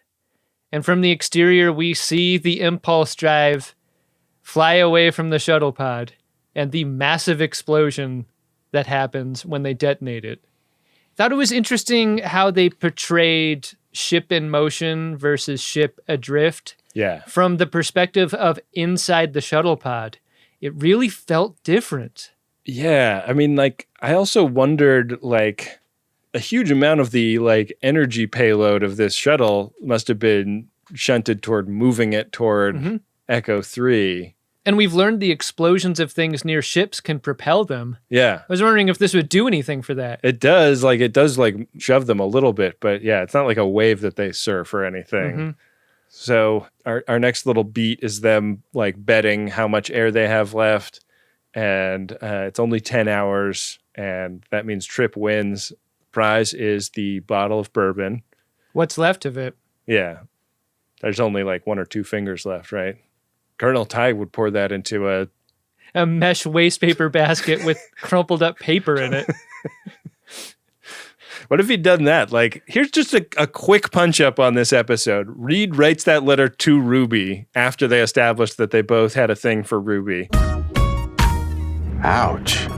And from the exterior, we see the impulse drive fly away from the shuttle pod and the massive explosion that happens when they detonate it. Thought it was interesting how they portrayed ship in motion versus ship adrift. Yeah. From the perspective of inside the shuttle pod. It really felt different. Yeah. I mean, like, I also wondered, like, a huge amount of the, like, energy payload of this shuttle must have been shunted toward moving it toward Echo 3. And we've learned the explosions of things near ships can propel them. Yeah. I was wondering if this would do anything for that. It does shove them a little bit, but yeah, it's not like a wave that they surf or anything. So our next little beat is them like betting how much air they have left. And it's only 10 hours. And that means Trip wins. Prize is the bottle of bourbon. What's left of it? Yeah. There's only like 1 or 2 fingers left, right? Colonel Ty would pour that into a mesh waste paper basket with crumpled up paper in it. What if he'd done that? Like, here's just a quick punch up on this episode. Reed writes that letter to Ruby after they established that they both had a thing for Ruby. Ouch.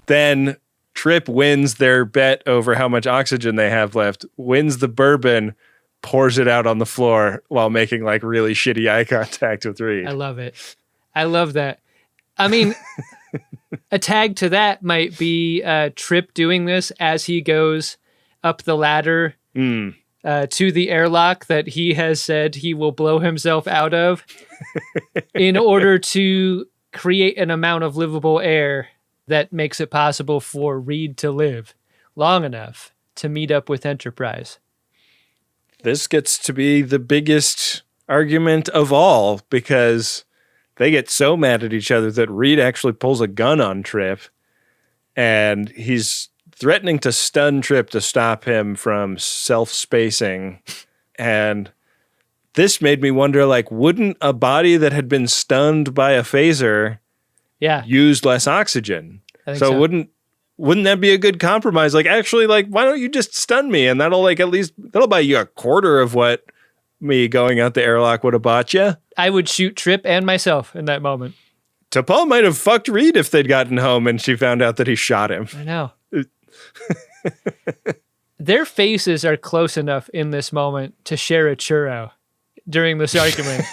Then Trip wins their bet over how much oxygen they have left, wins the bourbon, pours it out on the floor while making like really shitty eye contact with Reed. I love it. I love that. I mean, a tag to that might be Trip doing this as he goes up the ladder to the airlock that he has said he will blow himself out of in order to create an amount of livable air that makes it possible for Reed to live long enough to meet up with Enterprise. This gets to be the biggest argument of all because they get so mad at each other that Reed actually pulls a gun on Trip, and he's threatening to stun Trip to stop him from self-spacing. And this made me wonder, like, wouldn't a body that had been stunned by a phaser use less oxygen? So wouldn't that be a good compromise? Like, actually, like, why don't you just stun me? And that'll buy you a quarter of what me going out the airlock would have bought you. I would shoot Trip and myself in that moment. T'Pol might have fucked Reed if they'd gotten home and she found out that he shot him. I know. Their faces are close enough in this moment to share a churro during this argument.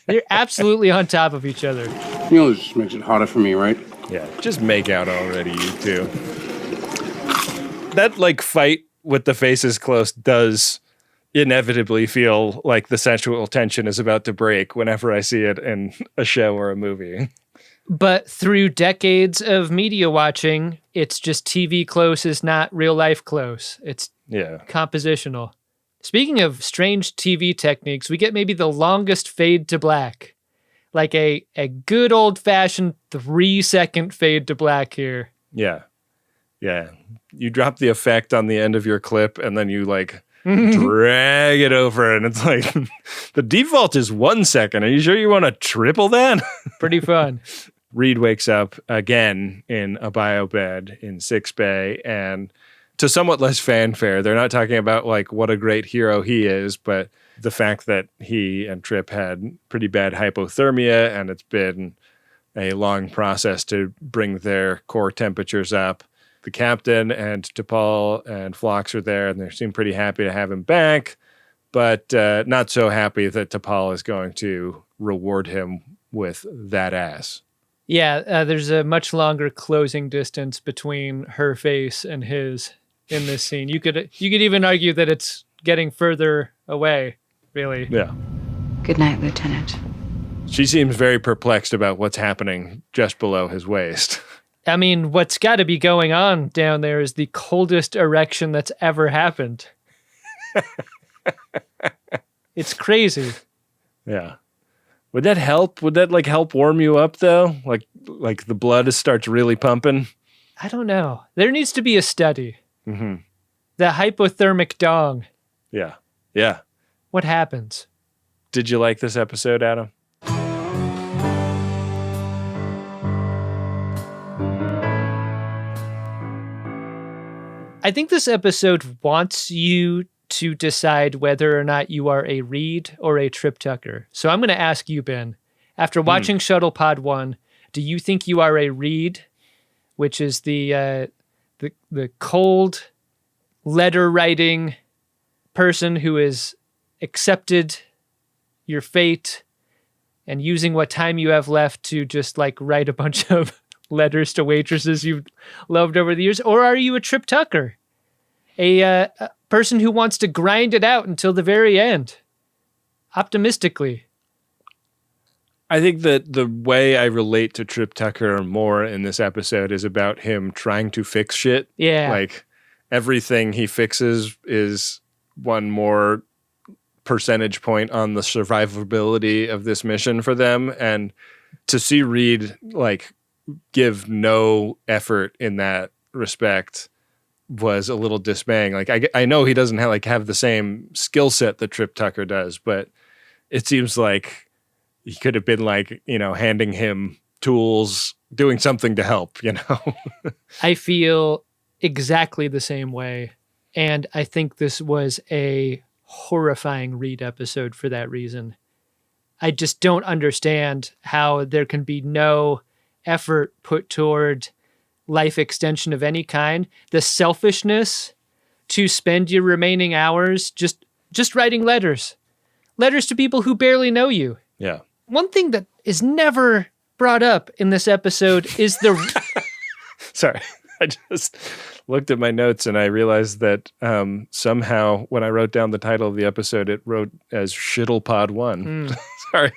They're absolutely on top of each other. You know, this just makes it harder for me, right? Yeah, just make out already, you two. That, like, fight with the faces close does inevitably feel like the sexual tension is about to break whenever I see it in a show or a movie. But through decades of media watching, it's just TV close is not real life close. It's compositional. Speaking of strange TV techniques, we get maybe the longest fade to black. Like a good old-fashioned 3-second fade to black here. Yeah. Yeah. You drop the effect on the end of your clip, and then you, like, drag it over, and it's like, the default is 1 second. Are you sure you want to triple that? Pretty fun. Reed wakes up again in a biobed in 6 Bay, and to somewhat less fanfare. They're not talking about like what a great hero he is, but the fact that he and Trip had pretty bad hypothermia, and it's been a long process to bring their core temperatures up. The captain and T'Pol and Phlox are there, and they seem pretty happy to have him back, but not so happy that T'Pol is going to reward him with that ass. Yeah, there's a much longer closing distance between her face and his in this scene. You could even argue that it's getting further away, really. Yeah. Good night, Lieutenant. She seems very perplexed about what's happening just below his waist. I mean, what's got to be going on down there is the coldest erection that's ever happened. It's crazy. Yeah. Would that help? Would that like help warm you up though? Like the blood starts really pumping? I don't know. There needs to be a study. Mm-hmm. The hypothermic dong. Yeah. Yeah. What happens? Did you like this episode, Adam? I think this episode wants you to decide whether or not you are a Reed or a Trip Tucker. So I'm going to ask you, Ben, after watching Shuttlepod 1, do you think you are a Reed, which is the cold letter writing person who has accepted your fate and using what time you have left to just like write a bunch of letters to waitresses you've loved over the years? Or are you a Trip Tucker? A person who wants to grind it out until the very end, optimistically. I think that the way I relate to Trip Tucker more in this episode is about him trying to fix shit. Yeah. Like everything he fixes is one more percentage point on the survivability of this mission for them. And to see Reed like give no effort in that respect was a little dismaying. Like I know he doesn't have the same skill set that Trip Tucker does, but it seems like he could have been like, handing him tools, doing something to help, I feel exactly the same way. And I think this was a horrifying Reed episode for that reason. I just don't understand how there can be no effort put toward life extension of any kind. The selfishness to spend your remaining hours just writing letters to people who barely know you. Yeah. One thing that is never brought up in this episode is the... Sorry, I just looked at my notes and I realized that somehow when I wrote down the title of the episode, it wrote as Shuttlepod 1. Sorry.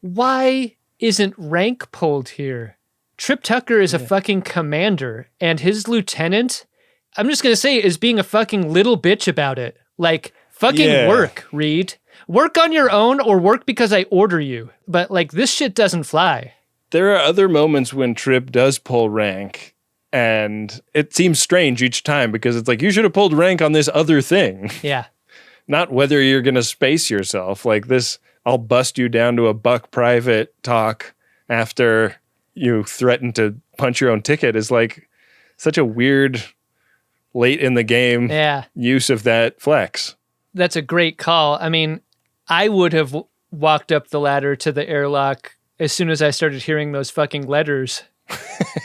Why isn't rank pulled here? Trip Tucker is a fucking commander, and his lieutenant, I'm just going to say, is being a fucking little bitch about it. Like, fucking work, Reed. Work on your own or work because I order you. But, like, this shit doesn't fly. There are other moments when Trip does pull rank, and it seems strange each time because it's like, you should have pulled rank on this other thing. Yeah. Not whether you're going to space yourself. Like this, I'll bust you down to a buck private talk after you threaten to punch your own ticket is like such a weird late in the game use of that flex. That's a great call. I mean, I would have walked up the ladder to the airlock as soon as I started hearing those fucking letters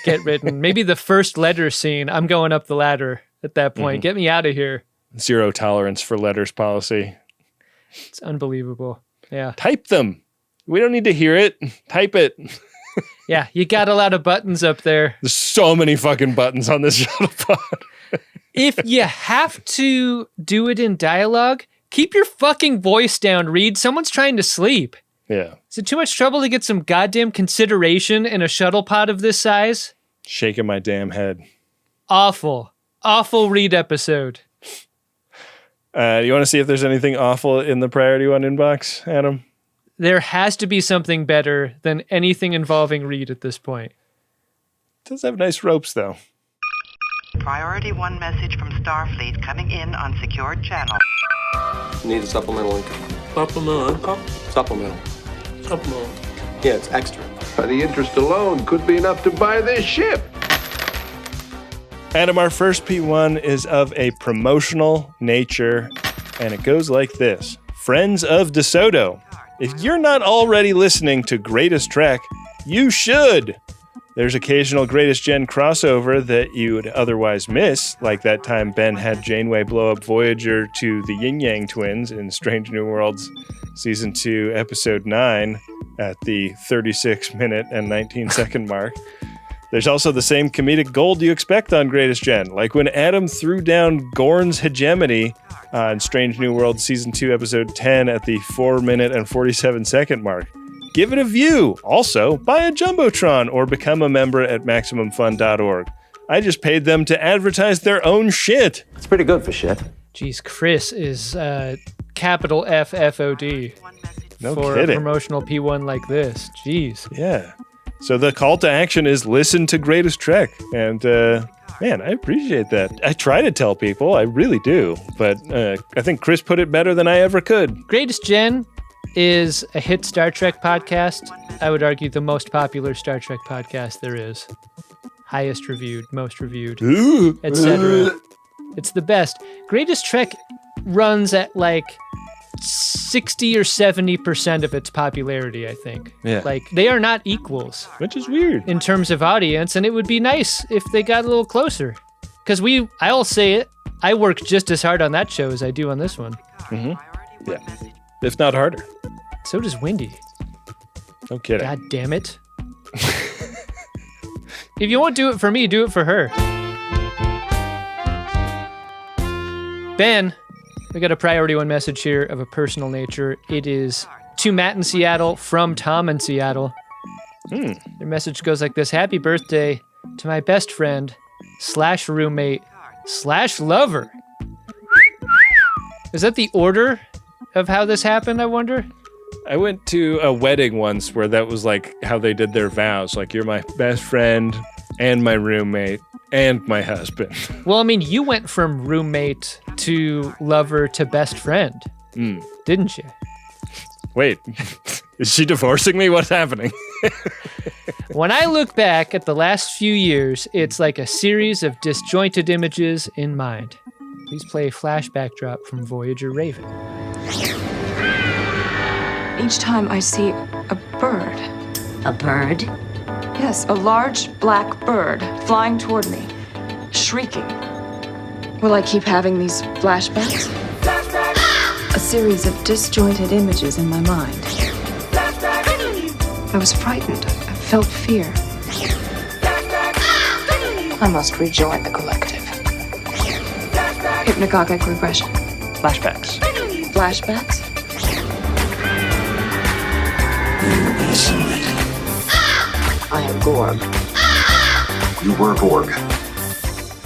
get written. Maybe the first letter scene, I'm going up the ladder at that point. Mm-hmm. Get me out of here. Zero tolerance for letters policy. It's unbelievable. Yeah. Type them. We don't need to hear it. Type it. Yeah, you got a lot of buttons up there. There's so many fucking buttons on this shuttlepod. If you have to do it in dialogue, keep your fucking voice down, Reed. Someone's trying to sleep. Yeah. Is it too much trouble to get some goddamn consideration in a shuttlepod of this size? Shaking my damn head. Awful. Awful Reed episode. You want to see if there's anything awful in the Priority 1 inbox, Adam? There has to be something better than anything involving Reed at this point. It does have nice ropes, though. Priority 1 message from Starfleet coming in on secured channel. Need a supplemental income. Supplemental income? Supplemental. Yeah, it's extra. The interest alone could be enough to buy this ship. Adam, our first P1 is of a promotional nature, and it goes like this. Friends of DeSoto, if you're not already listening to Greatest Trek, you should. There's occasional Greatest Gen crossover that you would otherwise miss, like that time Ben had Janeway blow up Voyager to the Yin Yang twins in Strange New Worlds Season 2, Episode 9 at the 36-minute and 19-second mark. There's also the same comedic gold you expect on Greatest Gen, like when Adam threw down Gorn's hegemony on Strange New Worlds Season 2, Episode 10 at the 4-minute and 47-second mark. Give it a view. Also, buy a Jumbotron or become a member at MaximumFun.org. I just paid them to advertise their own shit. It's pretty good for shit. Geez, Chris is capital FFOD No for kidding. a promotional P1 like this. Jeez. Yeah. So the call to action is listen to Greatest Trek. And, man, I appreciate that. I try to tell people, I really do. But I think Chris put it better than I ever could. Greatest Gen is a hit Star Trek podcast. I would argue the most popular Star Trek podcast there is. Highest reviewed, most reviewed, etc. It's the best. Greatest Trek runs at like 60 or 70% of its popularity, I think. Yeah. Like, they are not equals. Which is weird. In terms of audience, and it would be nice if they got a little closer. Because I'll say it, I work just as hard on that show as I do on this one. Mm-hmm. Yeah. If not harder. So does Wendy. No kidding. God damn it. If you won't do it for me, do it for her. Ben, we got a priority one message here of a personal nature. It is to Matt in Seattle from Tom in Seattle. Their message goes like this. Happy birthday to my best friend / roommate / lover. Is that the order of how this happened, I wonder? I went to a wedding once where that was like how they did their vows. Like, you're my best friend and my roommate and my husband. Well, I mean, you went from roommate to lover to best friend, didn't you? Wait, is she divorcing me? What's happening? When I look back at the last few years, it's like a series of disjointed images in mind. Please play a flashback drop from Voyager Raven. Each time I see a bird. A bird? Yes, a large black bird flying toward me, shrieking. Will I keep having these flashbacks? A series of disjointed images in my mind. I was frightened. I felt fear. I must rejoin the collective. Hypnagogic regression. Flashbacks. Flashbacks? I am Gorg. You were Borg.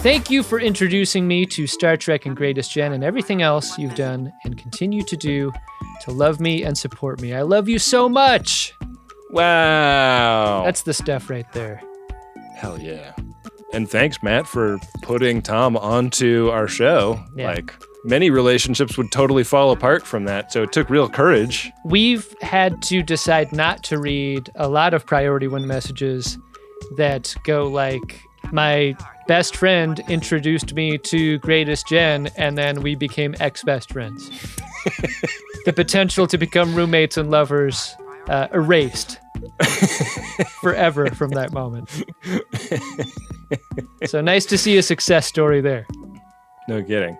Thank you for introducing me to Star Trek and Greatest Gen and everything else you've done and continue to do to love me and support me. I love you so much. Wow. That's the stuff right there. Hell yeah. And thanks, Matt, for putting Tom onto our show. Yeah. Like, many relationships would totally fall apart from that, so it took real courage. We've had to decide not to read a lot of priority one messages that go like, my best friend introduced me to Greatest Gen, and then we became ex-best friends. The potential to become roommates and lovers erased forever from that moment. So nice to see a success story there. No kidding.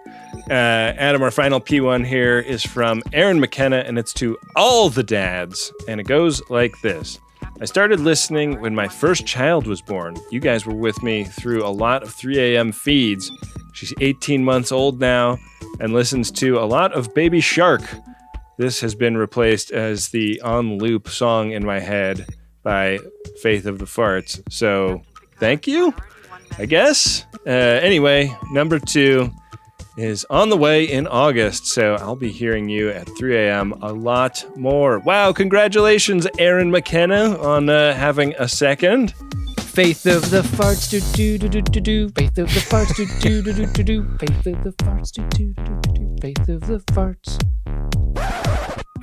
Adam, our final P1 here is from Aaron McKenna, and it's to all the dads. And it goes like this. I started listening when my first child was born. You guys were with me through a lot of 3 a.m. feeds. She's 18 months old now and listens to a lot of Baby Shark. This has been replaced as the on-loop song in my head by Faith of the Farts. So, thank you, I guess. Anyway, number 2 is on the way in August, so I'll be hearing you at 3 a.m. a lot more. Wow, congratulations, Aaron McKenna, on having a second. Faith of the farts, do-do-do-do-do-do. Faith of the farts, do-do-do-do-do-do. Faith of the farts, do-do-do-do-do. Faith of the farts.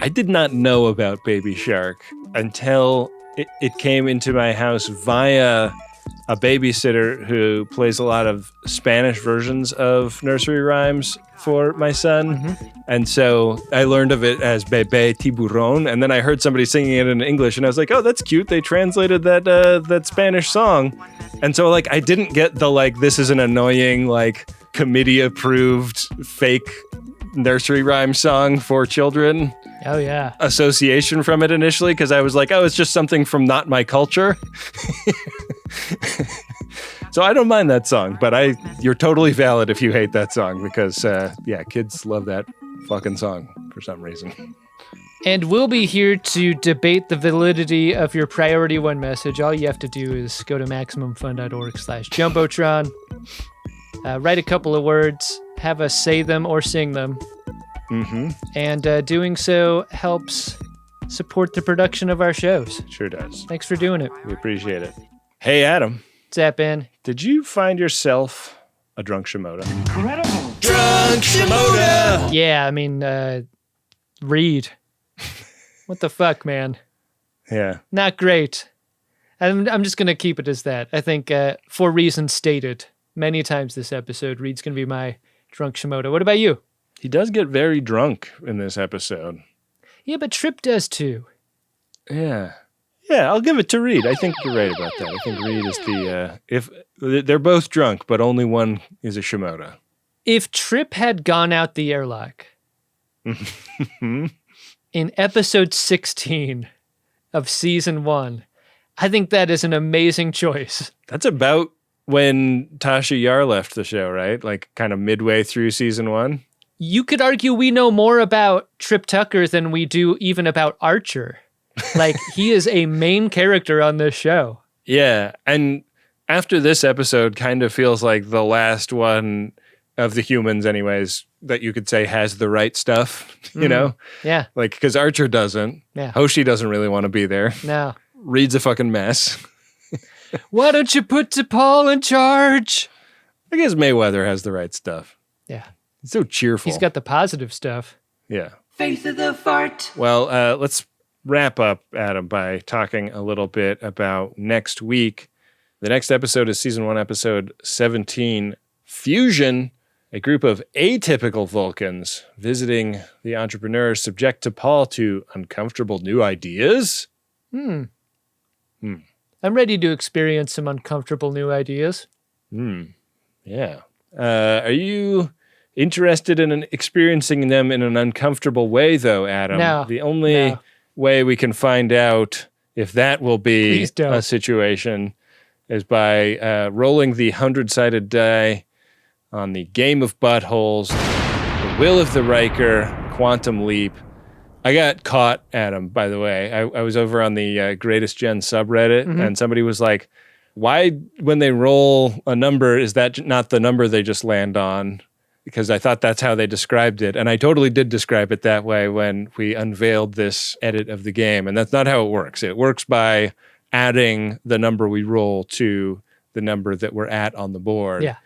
I did not know about Baby Shark until it came into my house via a babysitter who plays a lot of Spanish versions of nursery rhymes for my son. And so I learned of it as Bebé Tiburón, and then I heard somebody singing it in English, and I was like, oh, that's cute. They translated that Spanish song. And so, like, I didn't get the, like, this is an annoying, like, committee-approved fake nursery rhyme song for children. Oh, yeah. Association from it initially, because I was like, oh, it's just something from not my culture. So I don't mind that song, but you're totally valid if you hate that song, because, kids love that fucking song for some reason. And we'll be here to debate the validity of your priority one message. All you have to do is go to MaximumFun.org/Jumbotron, write a couple of words, have us say them or sing them. And doing so helps support the production of our shows. Sure does. Thanks for doing it. We appreciate it. Hey, Adam. What's that, Ben? Did you find yourself a drunk Shimoda? Incredible. Drunk Shimoda. Yeah, I mean, Reed. What the fuck, man? Yeah. Not great. I'm just going to keep it as that. I think for reasons stated many times this episode, Reed's going to be my drunk Shimoda. What about you? He does get very drunk in this episode. Yeah, but Trip does too. Yeah. Yeah, I'll give it to Reed. I think you're right about that. I think Reed is if they're both drunk, but only one is a Shimoda. If Trip had gone out the airlock in episode 16 of season 1, I think that is an amazing choice. That's about when Tasha Yar left the show, right? Like kind of midway through season 1. You could argue we know more about Trip Tucker than we do even about Archer. Like, he is a main character on this show. Yeah, and after this episode kind of feels like the last one of the humans anyways that you could say has the right stuff, you know? Yeah. Like, because Archer doesn't. Yeah. Hoshi doesn't really want to be there. No. Reed's a fucking mess. Why don't you put DePaul in charge? I guess Mayweather has the right stuff. Yeah. He's so cheerful. He's got the positive stuff. Yeah. Face of the fart. Well, let's wrap up, Adam, by talking a little bit about next week. The next episode is season 1, episode 17, Fusion, a group of atypical Vulcans visiting the entrepreneurs subject T'Pol to uncomfortable new ideas. I'm ready to experience some uncomfortable new ideas. Yeah. Are you interested in experiencing them in an uncomfortable way, though, Adam? No. The only way we can find out if that will be a situation is by rolling the 100-sided die on the Game of Buttholes, the Will of the Riker, Quantum Leap. I got caught, Adam, by the way. I was over on the Greatest Gen subreddit, and somebody was like, why, when they roll a number, is that not the number they just land on? Because I thought that's how they described it. And I totally did describe it that way when we unveiled this edit of the game. And that's not how it works. It works by adding the number we roll to the number that we're at on the board. Yeah.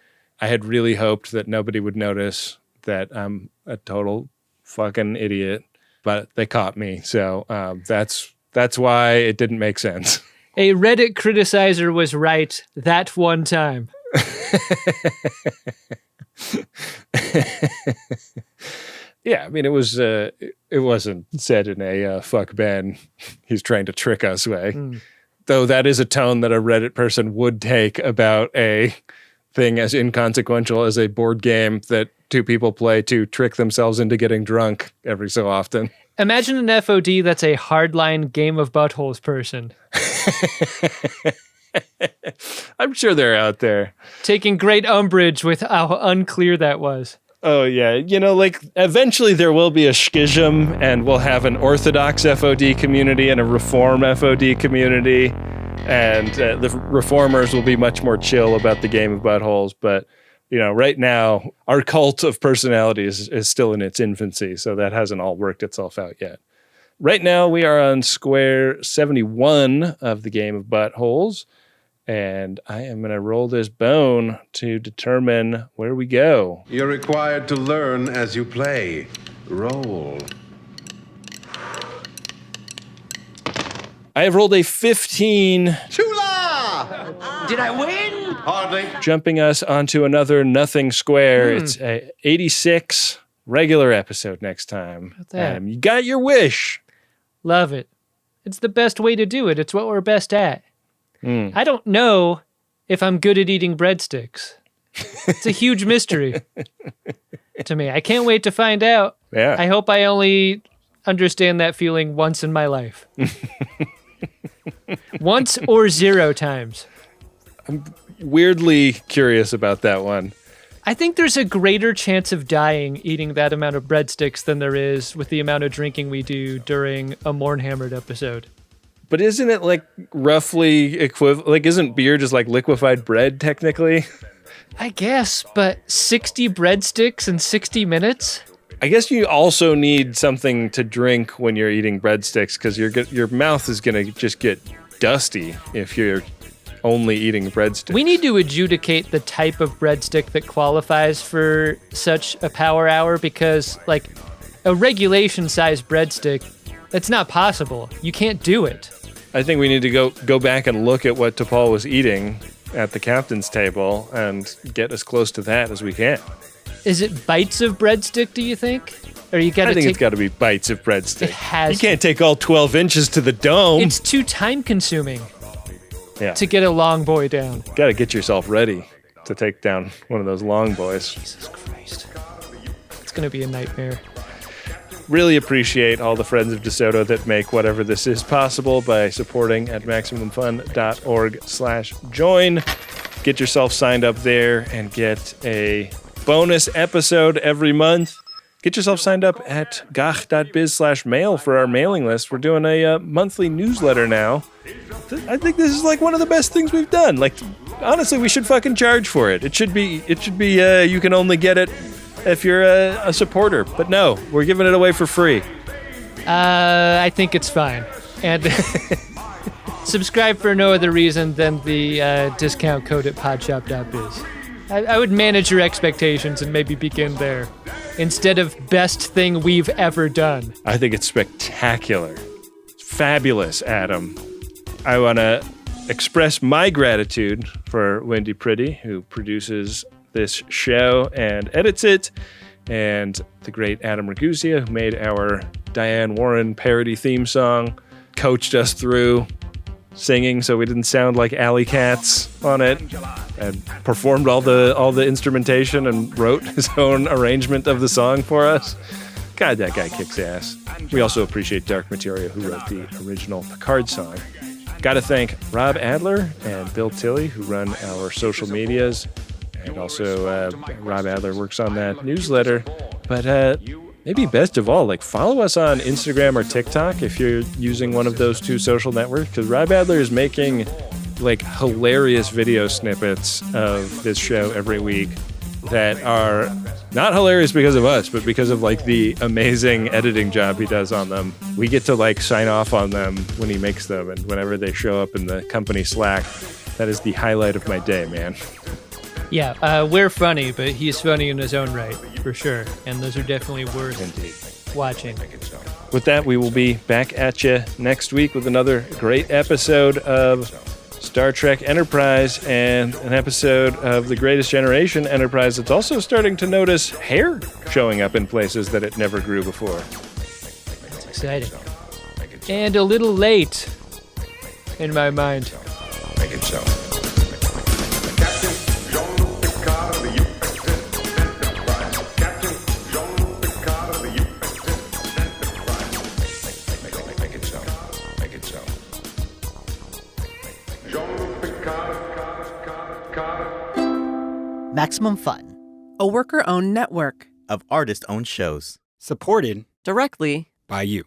I had really hoped that nobody would notice that I'm a total fucking idiot, but they caught me. So that's why it didn't make sense. A Reddit criticizer was right that one time. Yeah, I mean, it wasn't said in a fuck Ben, he's trying to trick us way. Though that is a tone that a Reddit person would take about a thing as inconsequential as a board game that two people play to trick themselves into getting drunk every so often. Imagine an FOD that's a hardline Game of Buttholes person. I'm sure they're out there. Taking great umbrage with how unclear that was. Oh, yeah. You know, like, eventually there will be a schism, and we'll have an Orthodox FOD community and a Reform FOD community, and the Reformers will be much more chill about the Game of Buttholes. But, you know, right now, our cult of personalities is still in its infancy, so that hasn't all worked itself out yet. Right now, we are on square 71 of the Game of Buttholes. And I am going to roll this bone to determine where we go. You're required to learn as you play. Roll. I have rolled a 15. Chula! Did I win? Hardly. Jumping us onto another nothing square. It's a 86 regular episode next time. That? You got your wish. Love it. It's the best way to do it. It's what we're best at. I don't know if I'm good at eating breadsticks. It's a huge mystery to me. I can't wait to find out. Yeah. I hope I only understand that feeling once in my life. Once or 0 times. I'm weirdly curious about that one. I think there's a greater chance of dying eating that amount of breadsticks than there is with the amount of drinking we do during a Mornhammered episode. But isn't it like roughly equivalent? Like, isn't beer just like liquefied bread technically? I guess, but 60 breadsticks in 60 minutes? I guess you also need something to drink when you're eating breadsticks because your mouth is going to just get dusty if you're only eating breadsticks. We need to adjudicate the type of breadstick that qualifies for such a power hour because, like, a regulation-sized breadstick, that's not possible. You can't do it. I think we need to go back and look at what T'Pol was eating at the captain's table and get as close to that as we can. Is it bites of breadstick, do you think? Or you gotta I think it's got to be bites of breadstick. It has. You can't take all 12 inches to the dome. It's too time-consuming yeah. to get a long boy down. Got to get yourself ready to take down one of those long boys. Jesus Christ. It's going to be a nightmare. Really appreciate all the friends of DeSoto that make whatever this is possible by supporting at MaximumFun.org/join. Get yourself signed up there and get a bonus episode every month. Get yourself signed up at gach.biz/mail for our mailing list. We're doing a monthly newsletter now. I think this is like one of the best things we've done. Like, honestly, we should fucking charge for it. It should be you can only get it if you're a supporter. But no, we're giving it away for free. I think it's fine. And subscribe for no other reason than the discount code at podshop.biz. I would manage your expectations and maybe begin there instead of best thing we've ever done. I think it's spectacular. It's fabulous, Adam. I want to express my gratitude for Wendy Pretty, who produces this show and edits it, and the great Adam Ragusea, who made our Diane Warren parody theme song, coached us through singing so we didn't sound like alley cats on it, and performed all the instrumentation and wrote his own arrangement of the song for us. God, that guy kicks ass. We also appreciate Dark Materia, who wrote the original Picard song. Got to thank Rob Adler and Bill Tilley, who run our social medias. And also, Rob Adler works on that newsletter. But maybe best of all, like, follow us on Instagram or TikTok if you're using one of those two social networks. Because Rob Adler is making, like, hilarious video snippets of this show every week that are not hilarious because of us, but because of, like, the amazing editing job he does on them. We get to, like, sign off on them when he makes them. And whenever they show up in the company Slack, that is the highlight of my day, man. Yeah, we're funny, but he's funny in his own right, for sure. And those are definitely worth watching. With that, we will be back at you next week with another great episode of Star Trek Enterprise and an episode of The Greatest Generation Enterprise that's also starting to notice hair showing up in places that it never grew before. That's exciting. And a little late, in my mind. Make it so. Maximum Fun, a worker-owned network of artist-owned shows, supported directly by you.